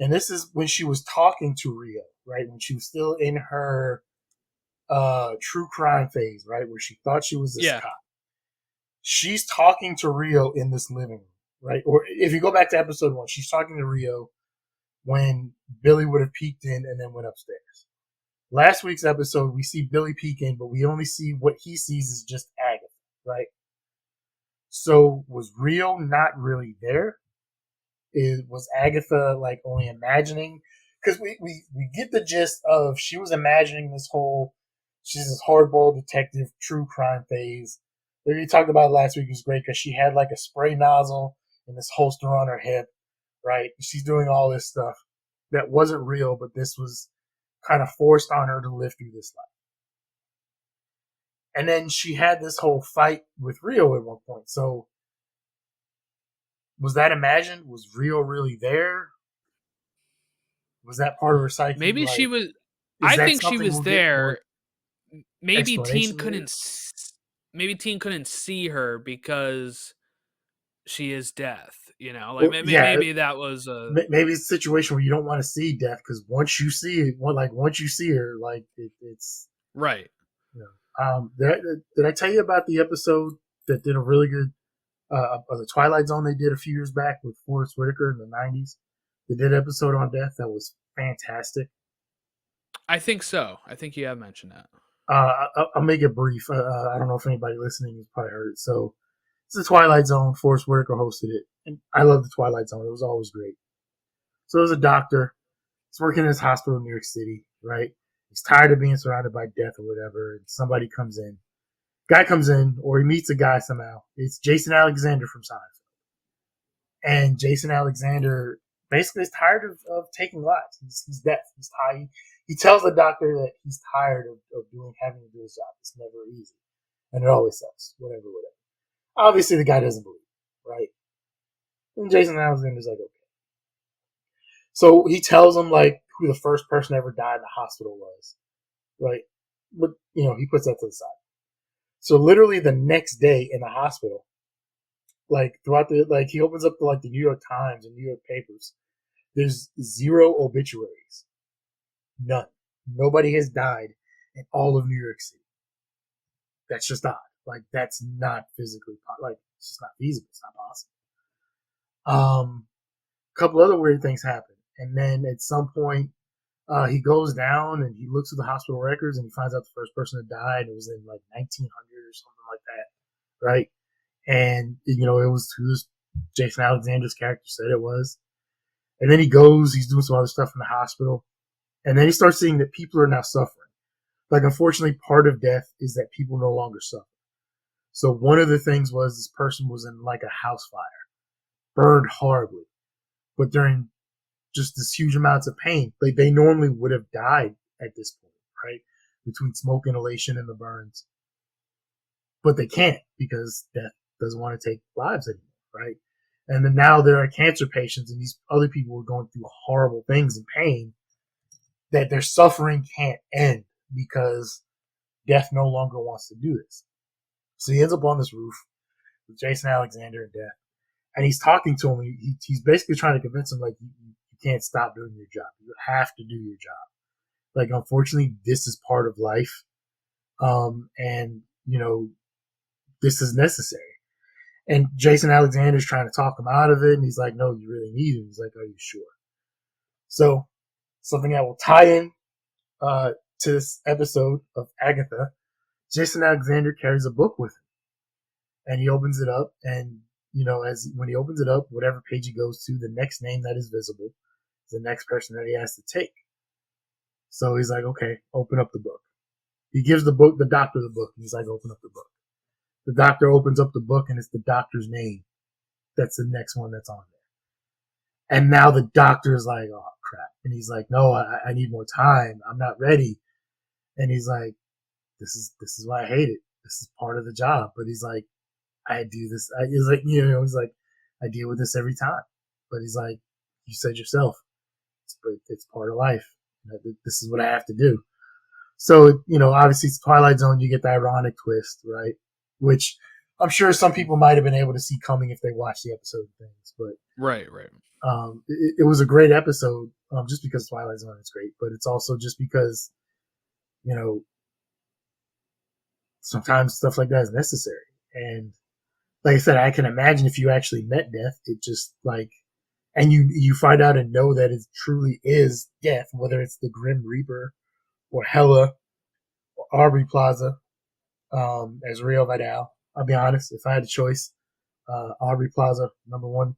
and this is when she was talking to Rio, right? When she was still in her true crime phase, right? Where she thought she was this Yeah. cop. She's talking to Rio in this living room, right? Or if you go back to episode 1, she's talking to Rio when Billy would have peeked in and then went upstairs. Last week's episode, we see Billy peek in, but we only see what he sees is just Agatha, right? So was Rio not really there? Was Agatha like only imagining? Because we get the gist of she was imagining this whole, she's this hardball detective true crime phase. We talked about it last week, was great because she had like a spray nozzle and this holster on her hip, right? She's doing all this stuff that wasn't real, but this was kind of forced on her to live through this life. And then she had this whole fight with Rio at one point. So was that imagined? Was Rio really there? Was that part of her psyche? Maybe she Like, was is I that think she something was we'll get more there. Maybe Teen explanation later? couldn't maybe Teen couldn't see her because she is death, Like Well, yeah, maybe that was a maybe it's a situation where you don't want to see death because once you see it, once you see her, like it's, right. you know. Did I tell you about the episode that did a really good of the Twilight Zone they did a few years back with Forrest Whitaker in the '90s? They did an episode on death that was fantastic. I think so. I think you have mentioned that. I'll make it brief. I don't know if anybody listening has probably heard it. So it's the Twilight Zone. Forrest Whitaker hosted it, and I love the Twilight Zone. It was always great. So there's a doctor. He's working in his hospital in New York City, right? He's tired of being surrounded by death or whatever. And somebody comes in. Guy comes in, or he meets a guy somehow. It's Jason Alexander from Seinfeld. And Jason Alexander basically is tired of taking lives. He's deaf. He's tired. He tells the doctor that he's tired of having to do his job. It's never easy. And it always sucks. Whatever. Obviously, the guy doesn't believe it, right? And Jason Alexander's like, okay. So he tells him, like, who the first person ever died in the hospital was, right? But, he puts that to the side. So literally the next day in the hospital, like, he opens up the New York Times and New York papers. There's zero obituaries. None. Nobody has died in all of New York City. That's just odd. Like, that's not physically, it's just not feasible. It's not possible. A couple other weird things happen. And then at some point, he goes down and he looks at the hospital records and he finds out the first person that died. It was in like 1900 or something like that, right? And it was who Jason Alexander's character said it was. And then he's doing some other stuff in the hospital, and then he starts seeing that people are now suffering. Like, unfortunately, part of death is that people no longer suffer. So one of the things was this person was in like a house fire, burned horribly, but during just this huge amounts of pain. Like, they normally would have died at this point, right? Between smoke inhalation and the burns. But they can't because death doesn't want to take lives anymore, right? And then now there are cancer patients and these other people are going through horrible things and pain that their suffering can't end because death no longer wants to do this. So he ends up on this roof with Jason Alexander and death. And he's talking to him. He's basically trying to convince him, like, you can't stop doing your job. You have to do your job. Like, unfortunately, this is part of life. And, this is necessary. And Jason Alexander's trying to talk him out of it. And he's like, no, you really need him. He's like, are you sure? So something that will tie in to this episode of Agatha, Jason Alexander carries a book with him. And he opens it up. And, when he opens it up, whatever page he goes to, the next name that is visible is the next person that he has to take. So he's like, okay, open up the book. He gives the doctor the book. And he's like, open up the book. The doctor opens up the book and it's the doctor's name. That's the next one that's on there. And now the doctor is like, oh, crap. And he's like, no, I need more time. I'm not ready. And he's like, this is why I hate it. This is part of the job. But he's like, I do this. He's like, I deal with this every time. But he's like, you said yourself, it's part of life. This is what I have to do. So, obviously it's Twilight Zone. You get the ironic twist, right? Which I'm sure some people might have been able to see coming if they watched the episode of things. But Right. it was a great episode, just because Twilight Zone is great. But it's also just because, sometimes stuff like that is necessary. And like I said, I can imagine if you actually met death, it just like, and you find out and know that it truly is death, whether it's the Grim Reaper or Hela or Aubrey Plaza, as Rio Vidal. I'll be honest, if I had a choice, Aubrey Plaza, number one,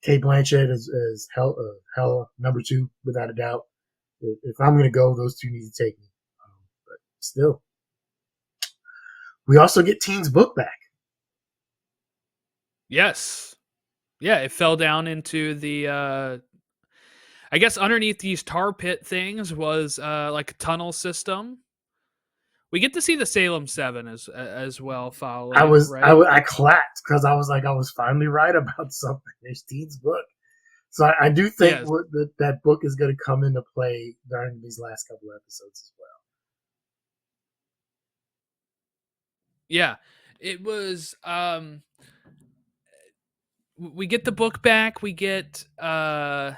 Kate Blanchett is Hela, number two, without a doubt. If I'm going to go, those two need to take me. But still. We also get Teen's book back. Yes. Yeah, it fell down into the I guess underneath these tar pit things was like a tunnel system. We get to see the Salem 7 as well following, right? I clapped because I was like, I was finally right about something. There's Teen's book. So I do think Yes. that book is going to come into play during these last couple of episodes as well. Yeah. It was we get the book back. We get I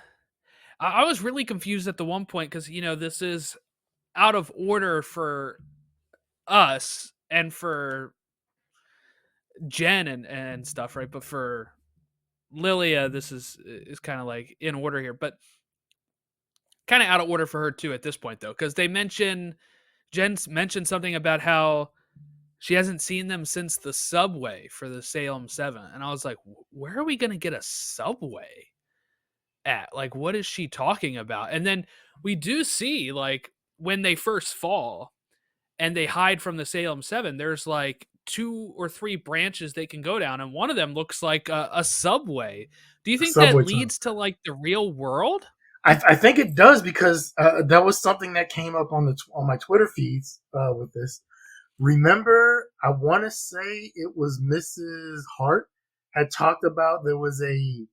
was really confused at the one point because this is out of order for us and for Jen and stuff, right? But for Lilia, this is kind of like in order here. But kind of out of order for her too at this point though, because Jen's mentioned something about how she hasn't seen them since the subway for the Salem 7. And I was like, where are we going to get a subway at? Like, what is she talking about? And then we do see, like, when they first fall and they hide from the Salem 7, there's like 2 or 3 branches they can go down. And one of them looks like a subway. Do you A think that subway tunnel. leads to like the real world? I think it does because that was something that came up on on my Twitter feeds with this. Remember, I want to say it was Mrs. Hart had talked about there was the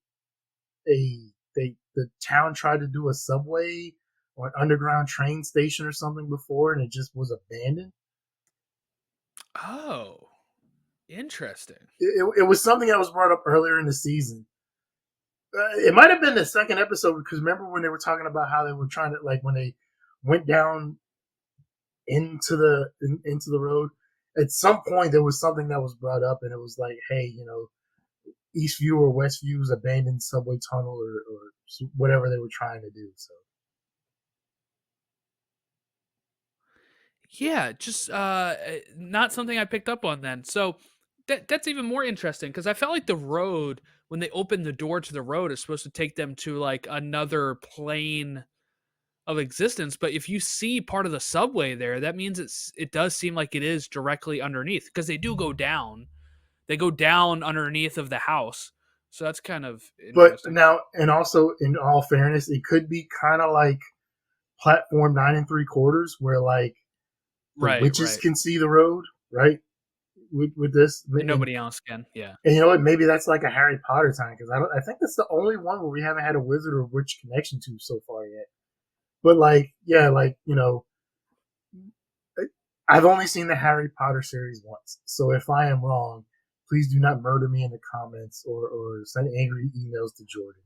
town tried to do a subway or an underground train station or something before, and it just was abandoned. Oh, interesting. It was something that was brought up earlier in the season. It might have been the second episode because remember when they were talking about how they were trying to like when they went down into the road. At some point, there was something that was brought up, and it was like, hey, Eastview or Westview's abandoned subway tunnel or whatever they were trying to do. So Yeah, just not something I picked up on then. So that's even more interesting because I felt like the road when they opened the door to the road is supposed to take them to like another plane of existence. But if you see part of the subway there, that means it does seem like it is directly underneath because they do go down. They go down underneath of the house. So that's kind of but interesting. now, and also in all fairness, it could be kind of like platform 9 3/4, where like the Right, witches right. can see the road, right? With this, And nobody else can. Yeah. and you know what? Maybe that's like a Harry Potter time because I don't. I think that's the only one where we haven't had a wizard or witch connection to so far yet. But like, yeah, like I've only seen the Harry Potter series once, so if I am wrong, please do not murder me in the comments or send angry emails to Jordan.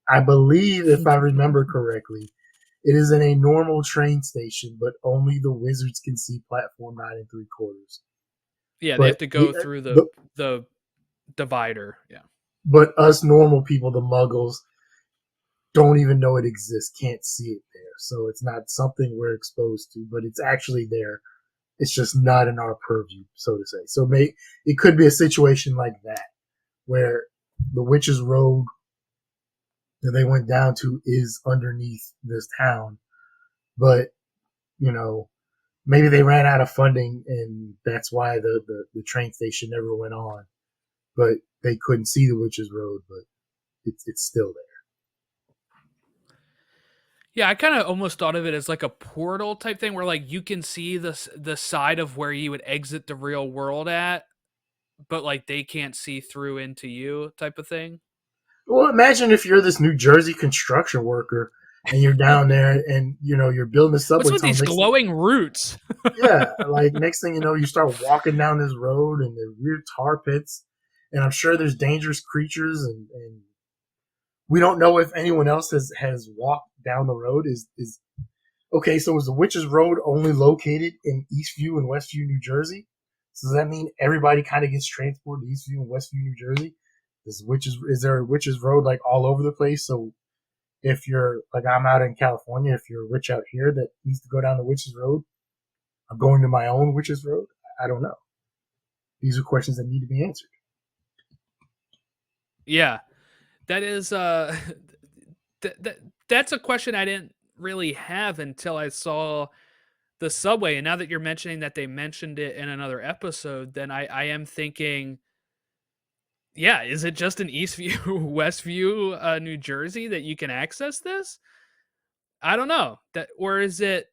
I believe, if I remember correctly, it is in a normal train station, but only the wizards can see platform 9 3/4. Yeah, they have But to go through the divider. Yeah. but us normal people, the Muggles, don't even know it exists, can't see it there. So it's not something we're exposed to, but it's actually there. It's just not in our purview, so to say. So it could be a situation like that where the Witch's Road that they went down to is underneath this town, but you know maybe they ran out of funding and that's why the train station never went on. But they couldn't see the Witch's Road, but it's still there. Yeah, I kind of almost thought of it as like a portal type thing where like you can see the side of where you would exit the real world at, but like they can't see through into you type of thing. Well, imagine if you're this New Jersey construction worker and you're down there and you're building a What's subway with tunnel. these glowing roots? Yeah, like next thing you know, you start walking down this road and there's weird tar pits, and I'm sure there's dangerous creatures, and we don't know if anyone else has walked down the road. Is okay. So is the Witch's Road only located in Eastview and Westview, New Jersey? So does that mean everybody kind of gets transported to Eastview and Westview, New Jersey? Is there a Witch's Road like all over the place? So if you're like I'm out in California, if you're a witch out here that needs to go down the Witch's Road, I'm going to my own Witch's Road. I don't know. These are questions that need to be answered. Yeah, that is that's a question I didn't really have until I saw the subway. And now that you're mentioning that they mentioned it in another episode, then I am thinking, yeah, is it just in Eastview, Westview, New Jersey that you can access this? I don't know. That or is it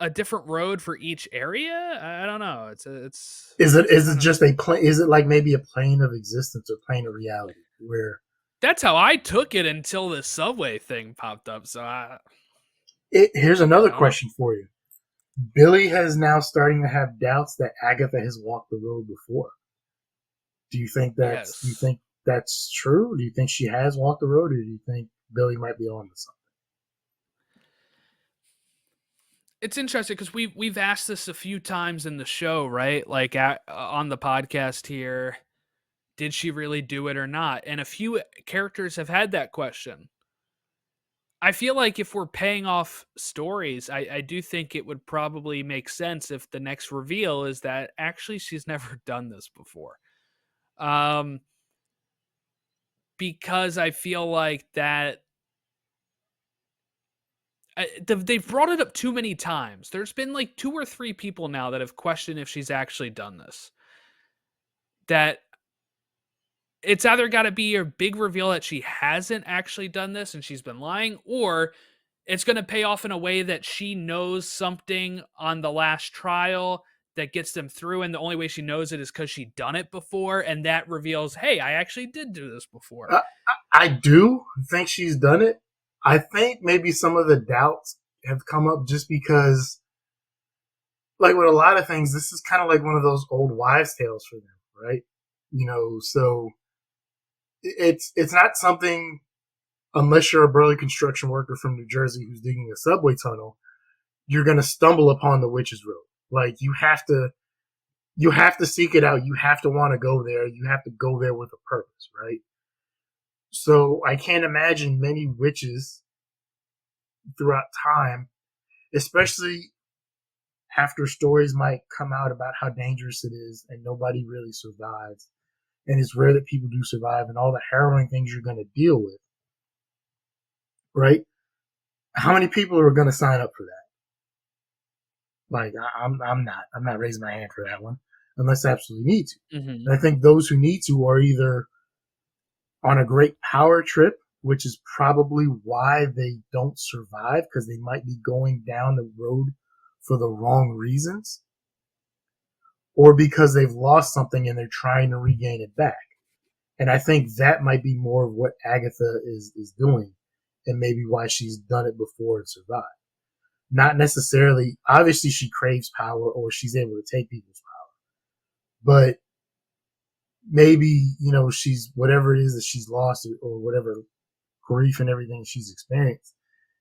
a different road for each area? I don't know. Is it kind of just a plane? Is it like maybe a plane of existence or plane of reality where that's how I took it until the subway thing popped up. So here's another I don't know. question for you. Billy has now starting to have doubts that Agatha has walked the road before. Do you Yes. think that's true? Do you think she has walked the road, or do you think Billy might be on to something? It's interesting because we've asked this a few times in the show, right? Like on the podcast here, did she really do it or not? And a few characters have had that question. I feel like if we're paying off stories, I do think it would probably make sense if the next reveal is that actually she's never done this before. Um, because I feel like that they've brought it up too many times. There's been like two or three people now that have questioned if she's actually done this. That it's either got to be a big reveal that she hasn't actually done this and she's been lying, or it's going to pay off in a way that she knows something on the last trial that gets them through, and the only way she knows it is because she done it before, and that reveals, hey, I actually did do this before. I do think she's done it. I think maybe some of the doubts have come up just because, like with a lot of things, this is kind of like one of those old wives' tales for them, right? So it's not something, unless you're a burly construction worker from New Jersey who's digging a subway tunnel, you're gonna stumble upon the witch's road. Like you have to seek it out. You have to want to go there. You have to go there with a purpose, right? So I can't imagine many witches throughout time, especially after stories might come out about how dangerous it is and nobody really survives. And it's rare that people do survive and all the harrowing things you're going to deal with, right? How many people are going to sign up for that? Like I'm not raising my hand for that one unless I absolutely need to. Mm-hmm. And I think those who need to are either on a great power trip, which is probably why they don't survive because they might be going down the road for the wrong reasons, or because they've lost something and they're trying to regain it back. And I think that might be more of what Agatha is doing, and maybe why she's done it before and survived. Not necessarily, obviously, she craves power or she's able to take people's power, but maybe she's whatever it is that she's lost or whatever grief and everything she's experienced.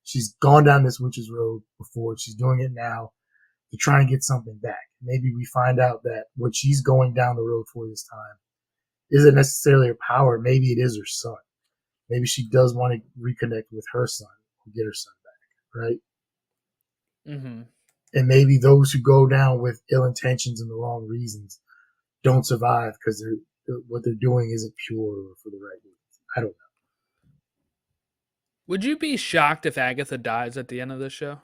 She's gone down this witch's road before. She's doing it now to try and get something back. Maybe we find out that what she's going down the road for this time isn't necessarily her power. Maybe it is her son. Maybe she does want to reconnect with her son and get her son back, right? Mm-hmm. And maybe those who go down with ill intentions and the wrong reasons don't survive because what they're doing isn't pure or for the right reasons. I don't know. Would you be shocked if Agatha dies at the end of the show?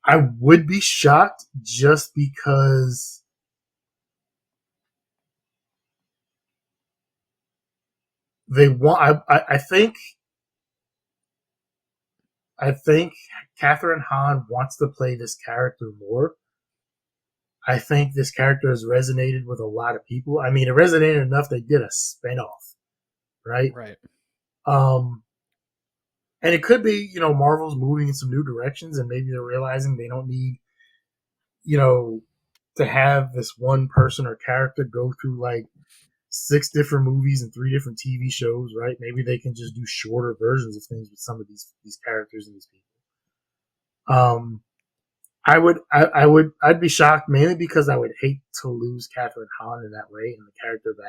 I would be shocked just because they want. I think Catherine Hahn wants to play this character more. I think this character has resonated with a lot of people. I mean, it resonated enough they did a spinoff, right? Right. Um, and it could be, Marvel's moving in some new directions, and maybe they're realizing they don't need, you know, to have this one person or character go through like 6 different movies and 3 different TV shows, right? Maybe they can just do shorter versions of things with some of these characters and these people. I'd be shocked mainly because I would hate to lose Catherine Hahn in that way in the character of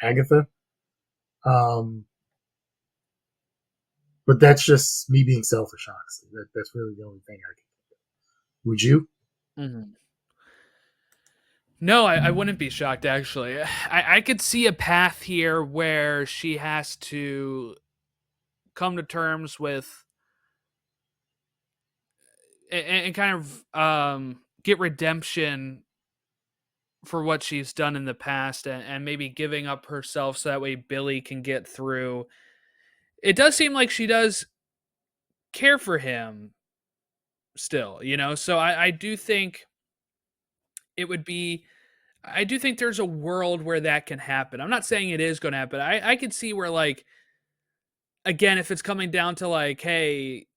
Agatha. Um, but that's just me being selfish, honestly. That's really the only thing I can think of. Would you? Mm-hmm. No, I wouldn't be shocked actually. I could see a path here where she has to come to terms with and kind of get redemption for what she's done in the past, and maybe giving up herself so that way Billy can get through. It does seem like she does care for him still, so I do think it would be I do think there's a world where that can happen. I'm not saying it is going to happen. I could see where, like, again, if it's coming down to like, hey,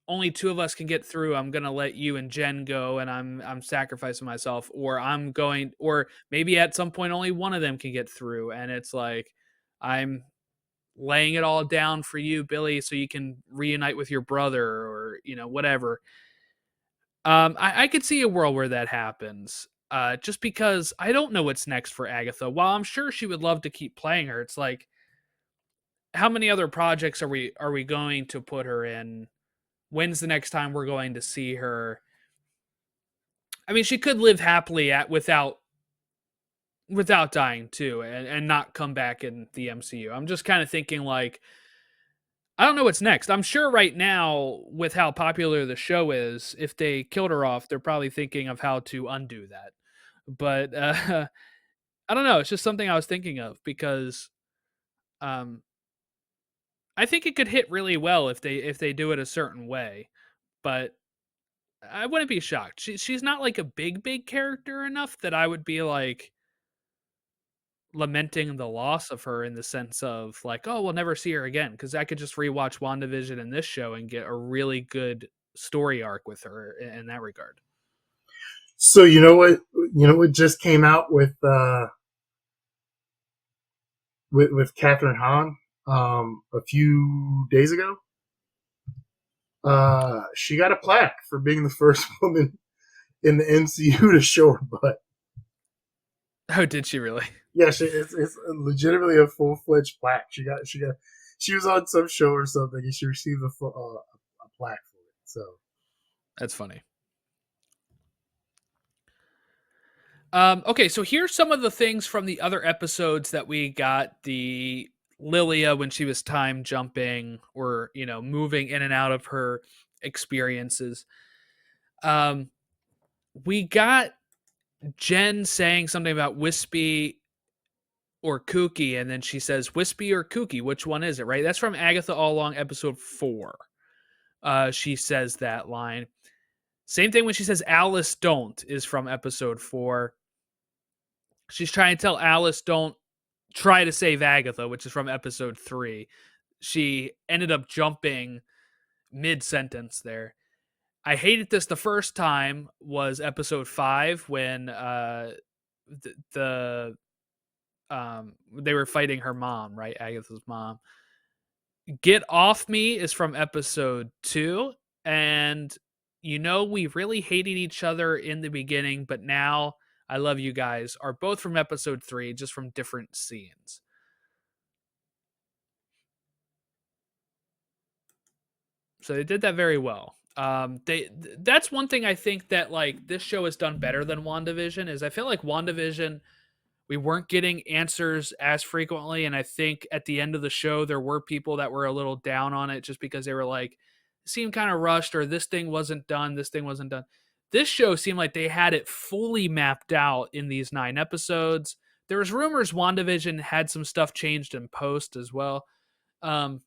only two of us can get through, I'm gonna let you and Jen go, and I'm sacrificing myself, or I'm going, or maybe at some point only one of them can get through, and it's like I'm laying it all down for you, Billy, so you can reunite with your brother, or whatever. I could see a world where that happens. Just because I don't know what's next for Agatha. While I'm sure she would love to keep playing her, it's like how many other projects are we going to put her in? When's the next time we're going to see her? I mean, she could live happily without dying too, and not come back in the MCU. I'm just kind of thinking like, I don't know what's next. I'm sure right now, with how popular the show is, if they killed her off, they're probably thinking of how to undo that. But I don't know. It's just something I was thinking of because um, I think it could hit really well if they do it a certain way. But I wouldn't be shocked. She's not like a big character enough that I would be like lamenting the loss of her in the sense of like, oh, we'll never see her again. Because I could just rewatch WandaVision and this show and get a really good story arc with her in that regard. So you know what? You know what just came out with Catherine Hahn a few days ago. She got a plaque for being the first woman in the MCU to show her butt. Oh, did she really? Yeah, it's legitimately a full fledged plaque. She was on some show or something, and she received a plaque for it. So That's funny. Okay, so here's some of the things from the other episodes that we got. The Lilia when she was time jumping or moving in and out of her experiences. Um, we got Jen saying something about wispy or kooky, and then she says wispy or kooky. Which one is it? Right? That's from Agatha All Along, episode 4. She says that line. Same thing when she says Alice don't is from episode 4. She's trying to tell Alice don't try to save Agatha, which is from episode 3. She ended up jumping mid sentence there. I hated this the first time was episode 5 when the they were fighting her mom, right? Agatha's mom. Get Off Me is from episode 2, and we really hated each other in the beginning, but now I love you guys are both from episode 3, just from different scenes. So they did that very well. That's one thing I think that like this show has done better than WandaVision is I feel like WandaVision we weren't getting answers as frequently, and I think at the end of the show there were people that were a little down on it just because they were like it seemed kind of rushed or this thing wasn't done, this thing wasn't done. This show seemed like they had it fully mapped out in these 9 episodes. There was rumors WandaVision had some stuff changed in post as well. Um,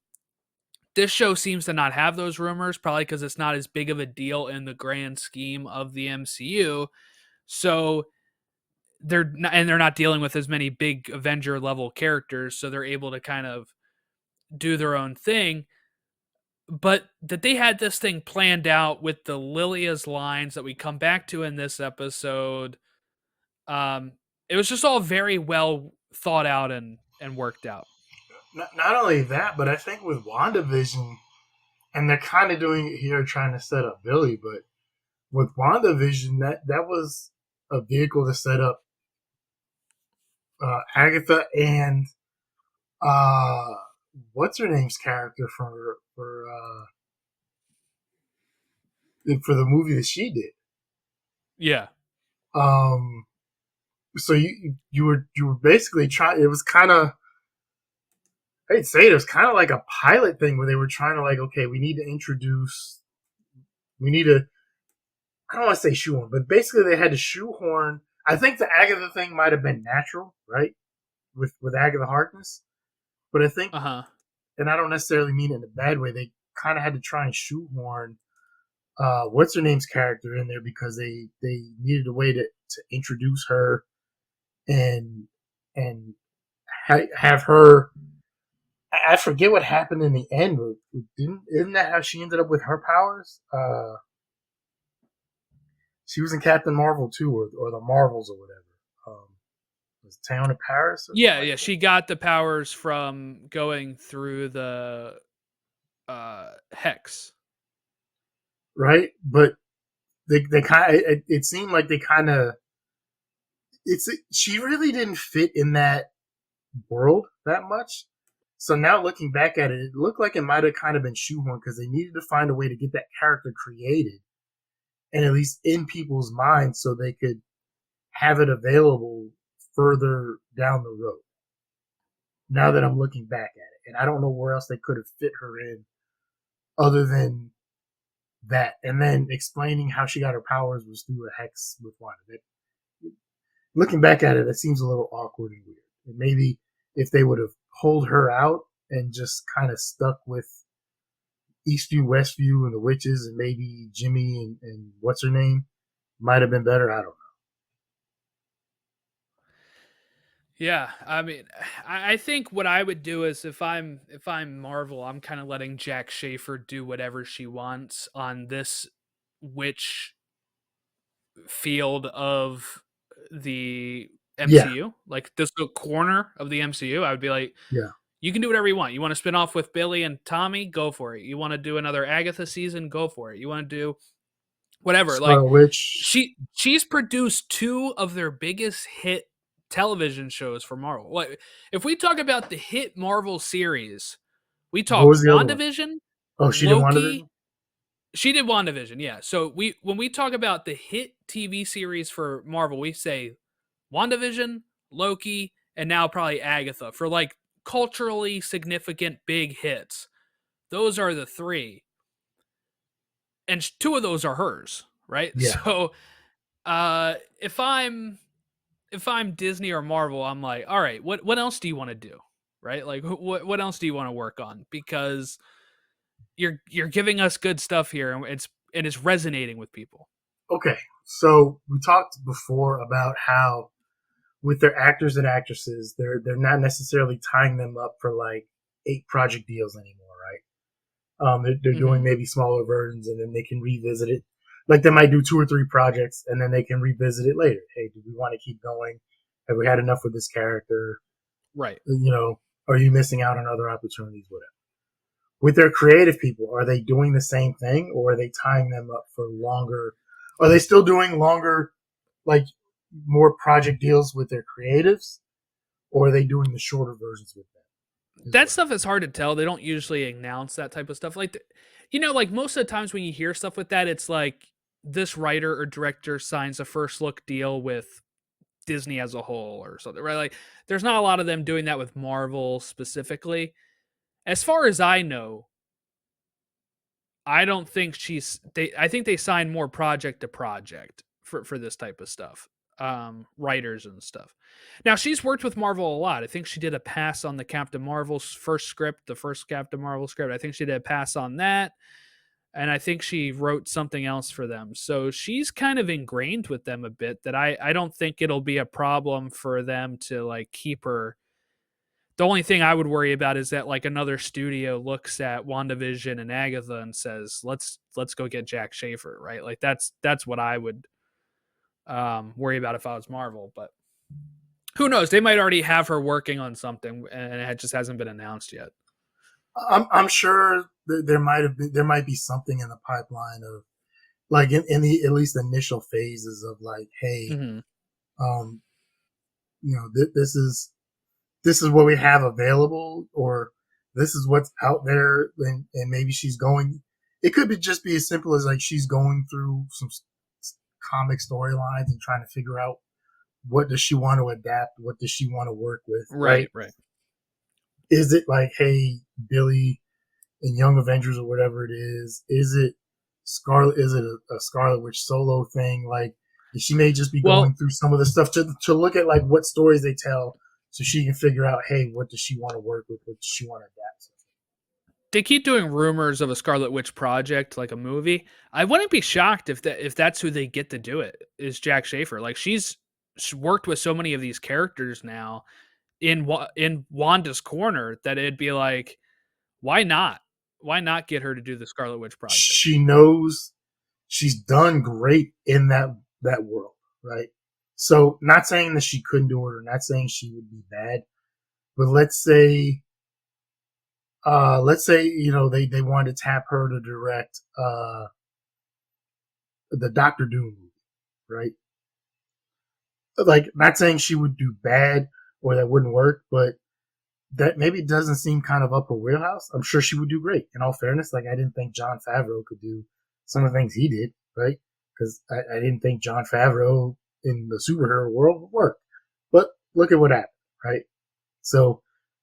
this show seems to not have those rumors, probably because it's not as big of a deal in the grand scheme of the MCU. So they're not dealing with as many big Avenger level characters, so they're able to kind of do their own thing. But that they had this thing planned out with the Lilia's lines that we come back to in this episode, um, it was just all very well thought out and worked out. not only that, but I think with WandaVision, and they're kind of doing it here, trying to set up Billy, but with WandaVision, that was a vehicle to set up Agatha and uh, what's her name's character for the movie that she did. Yeah. Um, so you were basically trying. It was kind of I'd say it was kind of like a pilot thing where they were trying to like, okay, we need to. I don't want to say shoehorn, but basically they had to shoehorn. I think the Agatha thing might have been natural, right? With Agatha Harkness, but I think, Uh-huh. and I don't necessarily mean it in a bad way. They kind of had to try and shoehorn what's her name's character in there because they needed a way to introduce her and and have her. I forget what happened in the end. Isn't that how she ended up with her powers? She was in Captain Marvel too, or the Marvels or whatever. Was Town in Paris or something Yeah, like yeah. that? She got the powers from going through the hex. Right, but they kind of it seemed like they kind of she really didn't fit in that world that much. So now looking back at it, it looked like it might have kind of been shoehorned because they needed to find a way to get that character created and at least in people's minds so they could have it available further down the road. Now that I'm looking back at it, and I don't know where else they could have fit her in other than that, and then explaining how she got her powers was through a hex with Wanda. Looking back at it, it seems a little awkward and weird. And maybe if they would have pulled her out and just kind of stuck with Eastview, Westview, and the witches, and maybe Jimmy and what's her name, might have been better. I don't know. Yeah, I mean, I think what I would do is if I'm Marvel, I'm kind of letting Jack Schaefer do whatever she wants on this witch field of the Yeah, MCU, like this little corner of the MCU. I would be like, yeah. you can do whatever you want. You want to spin off with Billy and Tommy, go for it. You want to do another Agatha season, go for it. You want to do whatever. Like Scarlet Witch. she's produced two of their biggest hit television shows for Marvel. Like if we talk about the hit Marvel series, we What talk was the other one? WandaVision, Oh, she did Loki. WandaVision? She did WandaVision, yeah. So we when we talk about the hit TV series for Marvel, we say WandaVision, Loki, and now probably Agatha for like culturally significant big hits. Those are the three. And two of those are hers, right? Yeah. So uh if I'm if I'm Disney or Marvel, I'm like, all right, what else do you want to do? Right? Like what else do you want to work on? Because you're giving us good stuff here and it's resonating with people. Okay. So we talked before about how with their actors and actresses, they're not necessarily tying them up for like 8 project deals anymore, right? They're doing Mhm. maybe smaller versions, and then they can revisit it. Like they might do 2 or 3 projects, and then they can revisit it later. Hey, do we want to keep going? Have we had enough with this character? Right. You know, are you missing out on other opportunities? Whatever. With their creative people, are they doing the same thing, or are they tying them up for longer? Are they still doing longer, like more project deals with their creatives, or are they doing the shorter versions with them as That well? stuff is hard to tell. They don't usually announce that type of stuff. Like like most of the times when you hear stuff with that, it's like this writer or director signs a first look deal with Disney as a whole or something, right? Like there's not a lot of them doing that with Marvel specifically. As far as I know, I don't think I think they sign more project to project for this type of stuff. Writers and stuff. Now she's worked with Marvel a lot. I think she did a pass on the Captain Marvel's first script, the first Captain Marvel script. I think she did a pass on that. And I think she wrote something else for them. So she's kind of ingrained with them a bit that I don't think it'll be a problem for them to like keep her. The only thing I would worry about is that like another studio looks at WandaVision and Agatha and says, let's go get Jack Schaefer, right? Like that's what I would worry about if I was Marvel, but who knows? They might already have her working on something and it just hasn't been announced yet. I'm sure there might be something in the pipeline of like in the at least initial phases of like, hey, Mm-hmm. um, this is what we have available, or this is what's out there, and maybe she's going. It could be just be as simple as like she's going through some comic storylines and trying to figure out what does she want to adapt, what does she want to work with, right? Right, right. Is it like, hey, Billy in Young Avengers or whatever it is? Is it Scarlet? Is it a Scarlet Witch solo thing? Like, she may just be going Well, through some of the stuff to look at like what stories they tell, so she can figure out, hey, what does she want to work with? What does she want to adapt? they keep doing rumors of a Scarlet Witch project, like a movie. I wouldn't be shocked if that's who they get to do it is Jack Schaefer. Like she's worked with so many of these characters now in Wanda's corner that it'd be like, why not? Why not get her to do the Scarlet Witch project? She knows she's done great in that world, right? So, not saying that she couldn't do it, or not saying she would be bad, but let's say they wanted to tap her to direct the Doctor Doom movie, right? Like, not saying she would do bad or that wouldn't work, but that maybe doesn't seem kind of up her wheelhouse. I'm sure she would do great. In all fairness, like I didn't think John Favreau could do some of the things he did, right? Because I didn't think John Favreau in the superhero world would work. But look at what happened, right? So,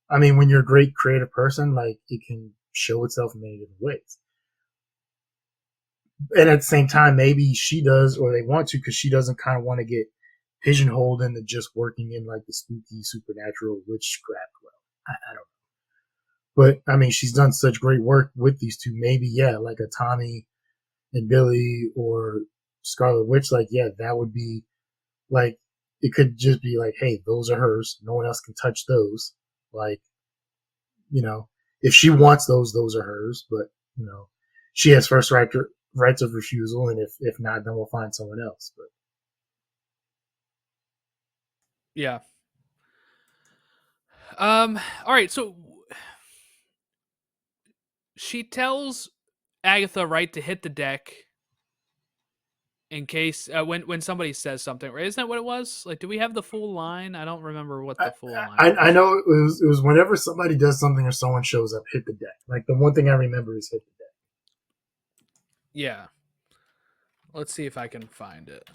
I mean, when you're a great creative person, like it can show itself in many different ways. And at the same time, maybe she does, or they want to, because she doesn't kind of want to get pigeonholed into just working in like the spooky supernatural witchcraft. Well, I don't. But I mean, she's done such great work with these two. Maybe yeah, like a Tommy and Billy or Scarlet Witch. Like yeah, that would be like it could just be like, hey, those are hers. No one else can touch those. Like you know, if she wants those, those are hers. But you know, she has first rights of refusal, and if not, then we'll find someone else. But Yeah. All right. So she tells Agatha, right, to hit the deck in case when somebody says something. Right? Isn't that what it was? Like, do we have the full line? I don't remember what I, the full line I was. know it was whenever somebody does something or someone shows up, hit the deck. Like the one thing I remember is hit the deck. Yeah. Let's see if I can find it.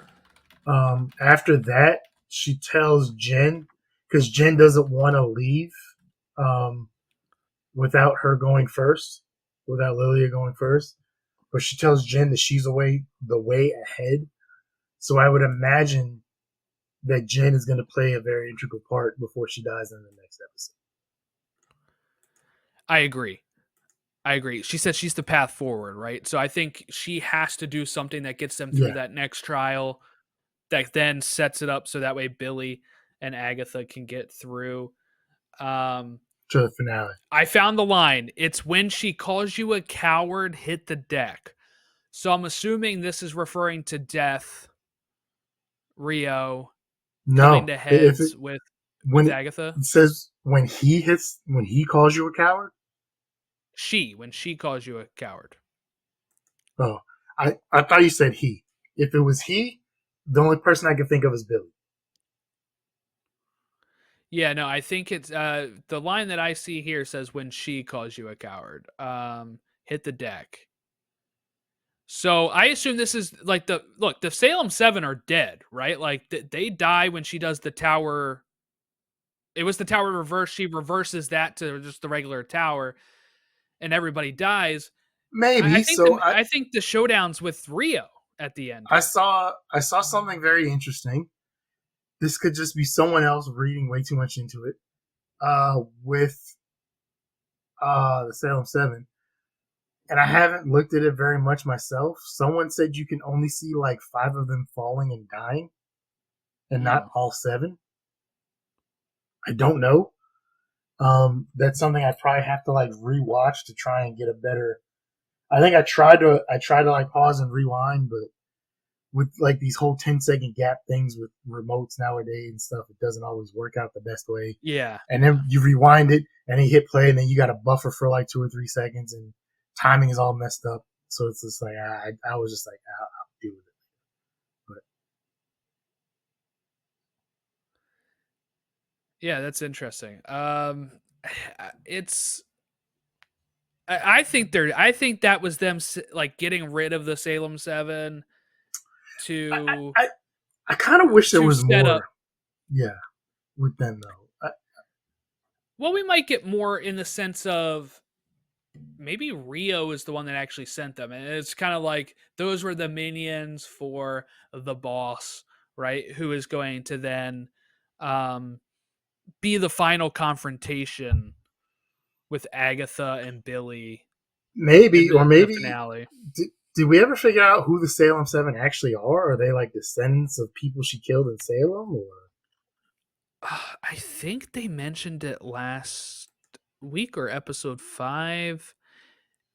After that, she tells Jen because Jen doesn't want to leave um, without her going first, without Lilia going first. But she tells Jen that she's the way ahead. So I would imagine that Jen is going to play a very integral part before she dies in the next episode. I agree. I agree. She said she's the path forward, right? So I think she has to do something that gets them through Yeah, that next trial, that then sets it up so that way Billy and Agatha can get through. Um, to the finale. I found the line. It's when she calls you a coward, hit the deck. So I'm assuming this is referring to Death, Rio coming No, to if it heads with when Agatha. it says when he calls you a coward. When she calls you a coward. Oh, I thought you said he. If it was he, the only person I can think of is Billy. Yeah, no, I think it's the line that I see here says when she calls you a coward. Hit the deck. So I assume this is like the Salem 7 are dead, right? Like they die when she does the tower. It was the tower reverse. She reverses that to just the regular tower, and everybody dies. I Maybe. think So I think the showdowns with Rio at the end I here. saw I saw something very interesting. This could just be someone else reading way too much into it. With the Salem Seven, and I haven't looked at it very much myself. Someone said you can only see like five of them falling and dying, and not Mm. all seven. I don't know. That's something I probably have to like rewatch to try and get a better. I think I tried to like pause and rewind, but with like these whole 10-second gap things with remotes nowadays and stuff, it doesn't always work out the best way. Yeah, And yeah. then you rewind it and then you hit play and then you got a buffer for like 2 or 3 seconds and timing is all messed up. So it's just like I was just like I'll deal with it. But Yeah, that's interesting. It's I think that was them like getting rid of the Salem 7 I to I, I kind of wish there was set up. more. Yeah, with them though. Well, we might get more in the sense of maybe Rio is the one that actually sent them, and it's kind of like those were the minions for the boss, right? Who is going to then um, be the final confrontation with Agatha and Billy in Maybe or the maybe finale. did we ever figure out who the Salem Seven actually are? Are they like descendants of people she killed in Salem, or I think they mentioned it last week or episode 5.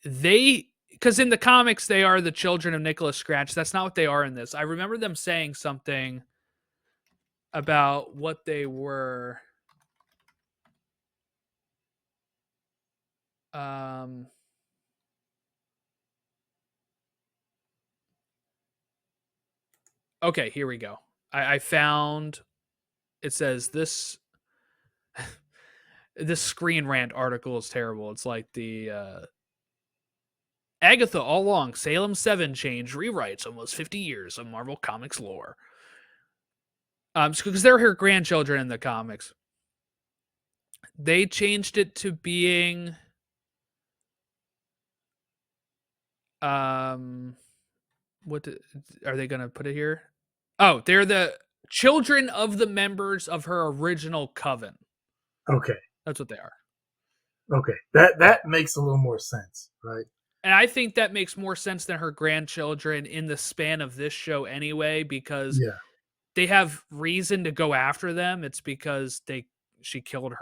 They because in the comics they are the children of Nicholas Scratch. That's not what they are in this. I remember them saying something about what they were. Um, okay, here we go. I found it says this this Screen Rant article is terrible. It's like the Agatha All Along, Salem 7 change rewrites almost 50 years of Marvel Comics lore. Because they're her grandchildren in the comics. They changed it to being what are they going to put it here? Oh, they're the children of the members of her original coven. Okay. That's what they are. Okay. That makes a little more sense, right? And I think that makes more sense than her grandchildren in the span of this show anyway, because Yeah. they have reason to go after them. It's because she killed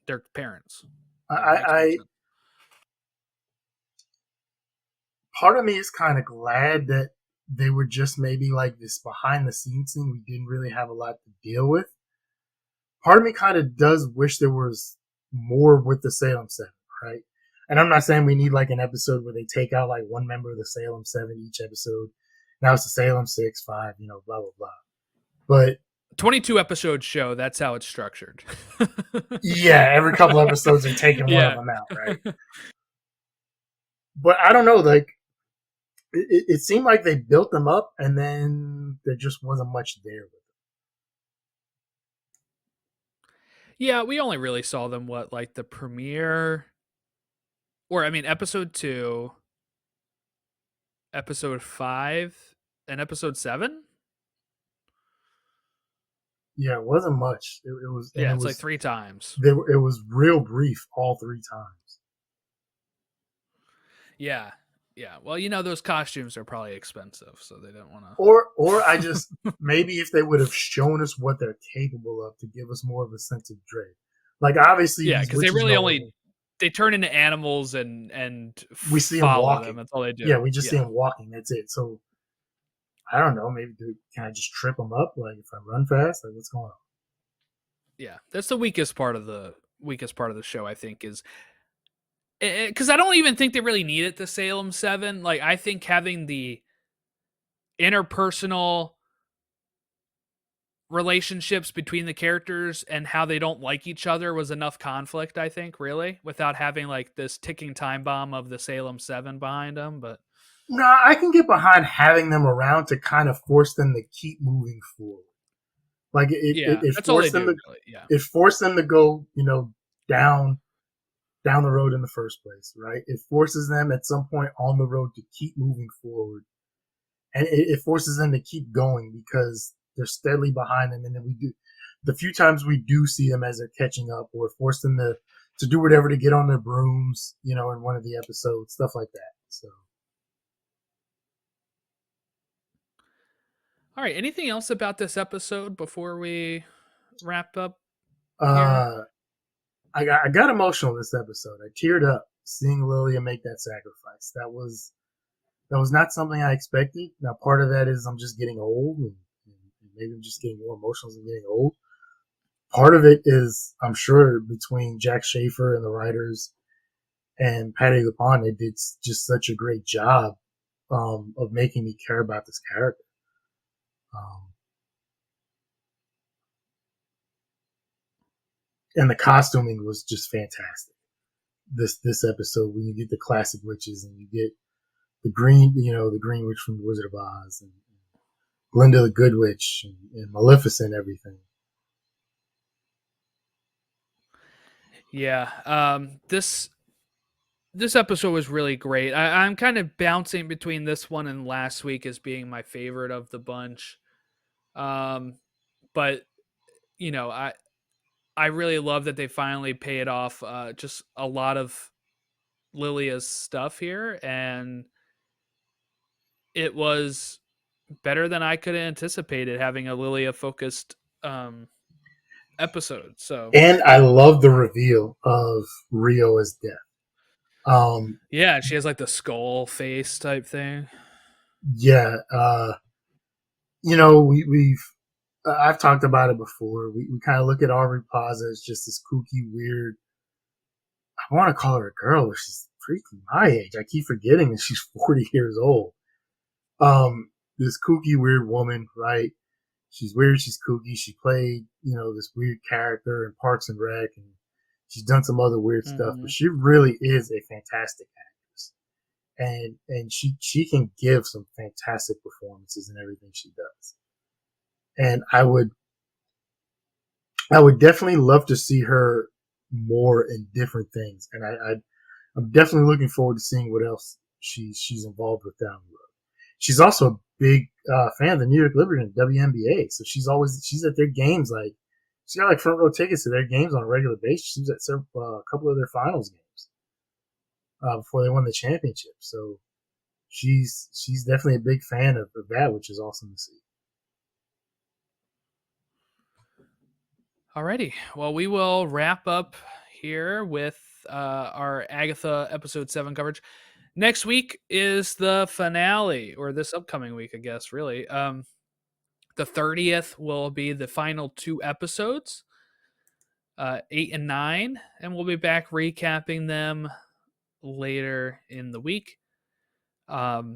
their parents. It makes more I sense. part of me is kind of glad that they were just maybe like this behind the scenes thing we didn't really have a lot to deal with. Part of me kind of does wish there was more with the Salem 7, right? And I'm not saying we need like an episode where they take out like one member of the Salem 7 each episode. Now it's the Salem 6, 5, blah, blah, blah. But 22 episode show, that's how it's structured. yeah, every couple episodes they're taking one of Yeah. them out, right? But I don't know, like it seemed like they built them up and then there just wasn't much there with them. Yeah, we only really saw them like the premiere, or I mean episode 2, episode 5, and episode 7. Yeah, it wasn't much. It was, and Yeah, it it's like was 3 times. it was real brief all three times. Yeah. Yeah. Well, those costumes are probably expensive, so they don't want to. Or I just maybe if they would have shown us what they're capable of to give us more of a sense of dread. Like obviously Yeah, these because they witches really know what only they turn into animals and we see them follow them. walking. That's all they do. Yeah, we just see Yeah. them walking. That's it. So I don't know. Maybe can I just trip them up? Like if I run fast, like what's going on? Yeah, that's the weakest part of the show. I think is because I don't even think they really need it. The Salem 7, like I think having the interpersonal relationships between the characters and how they don't like each other was enough conflict, I think, really, without having like this ticking time bomb of the Salem 7 behind them. But No, I can get behind having them around to kind of force them to keep moving forward. Like yeah, it that's all they forced them do, to really. Yeah. it forced them to go, down the road in the first place, right? It forces them at some point on the road to keep moving forward. And it forces them to keep going because they're steadily behind them. And then we do the few times we do see them as they're catching up or force them to do whatever to get on their brooms, in one of the episodes, stuff like that. So All right. Anything else about this episode before we wrap up here? uh I got emotional this episode. I teared up seeing Lilia make that sacrifice. That was not something I expected. Now part of that is I'm just getting old and maybe I'm just getting more emotional as I'm getting old. Part of it is I'm sure between Jack Schaefer and the writers and Patty LuPone, they did just such a great job of making me care about this character. Um, and the costuming was just fantastic. This episode when you get the classic witches and you get the green witch from the Wizard of Oz and Glinda the Good Witch and Maleficent, everything. Yeah. This episode was really great. I'm kind of bouncing between this one and last week as being my favorite of the bunch. Um, but I really love that they finally paid off just a lot of Lilia's stuff here, and it was better than I could have anticipated having a Lilia focused episode. So And I love the reveal of Rio as Death. yeah, she has like the skull face type thing. Yeah, we've I've talked about it before. We kind of look at Aubrey Plaza as just this kooky, weird. I want to call her a girl, but she's freaking my age. I keep forgetting that she's 40 years old. This kooky, weird woman, right? She's weird. She's kooky. She played, this weird character in Parks and Rec, and She's done some other weird stuff, but Mhm. she really is a fantastic actress, and she can give some fantastic performances in everything she does. And I would definitely love to see her more in different things, and I'm definitely looking forward to seeing what else she's involved with down the road. She's also a big fan of the New York Liberty and WNBA, so she's at their games. Like she got like front row tickets to their games on a regular basis. She was at a couple of their finals games before they won the championship. So she's definitely a big fan of that, which is awesome to see. Alrighty. Well, we will wrap up here with our Agatha episode 7 coverage. Next week is the finale, or this upcoming week, I guess, really. The 30th will be the final 2 episodes, 8 and 9, and we'll be back recapping them later in the week. Yeah,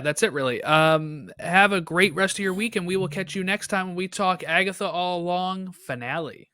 that's it really. Have a great rest of your week, and we will catch you next time when we talk Agatha All Along finale.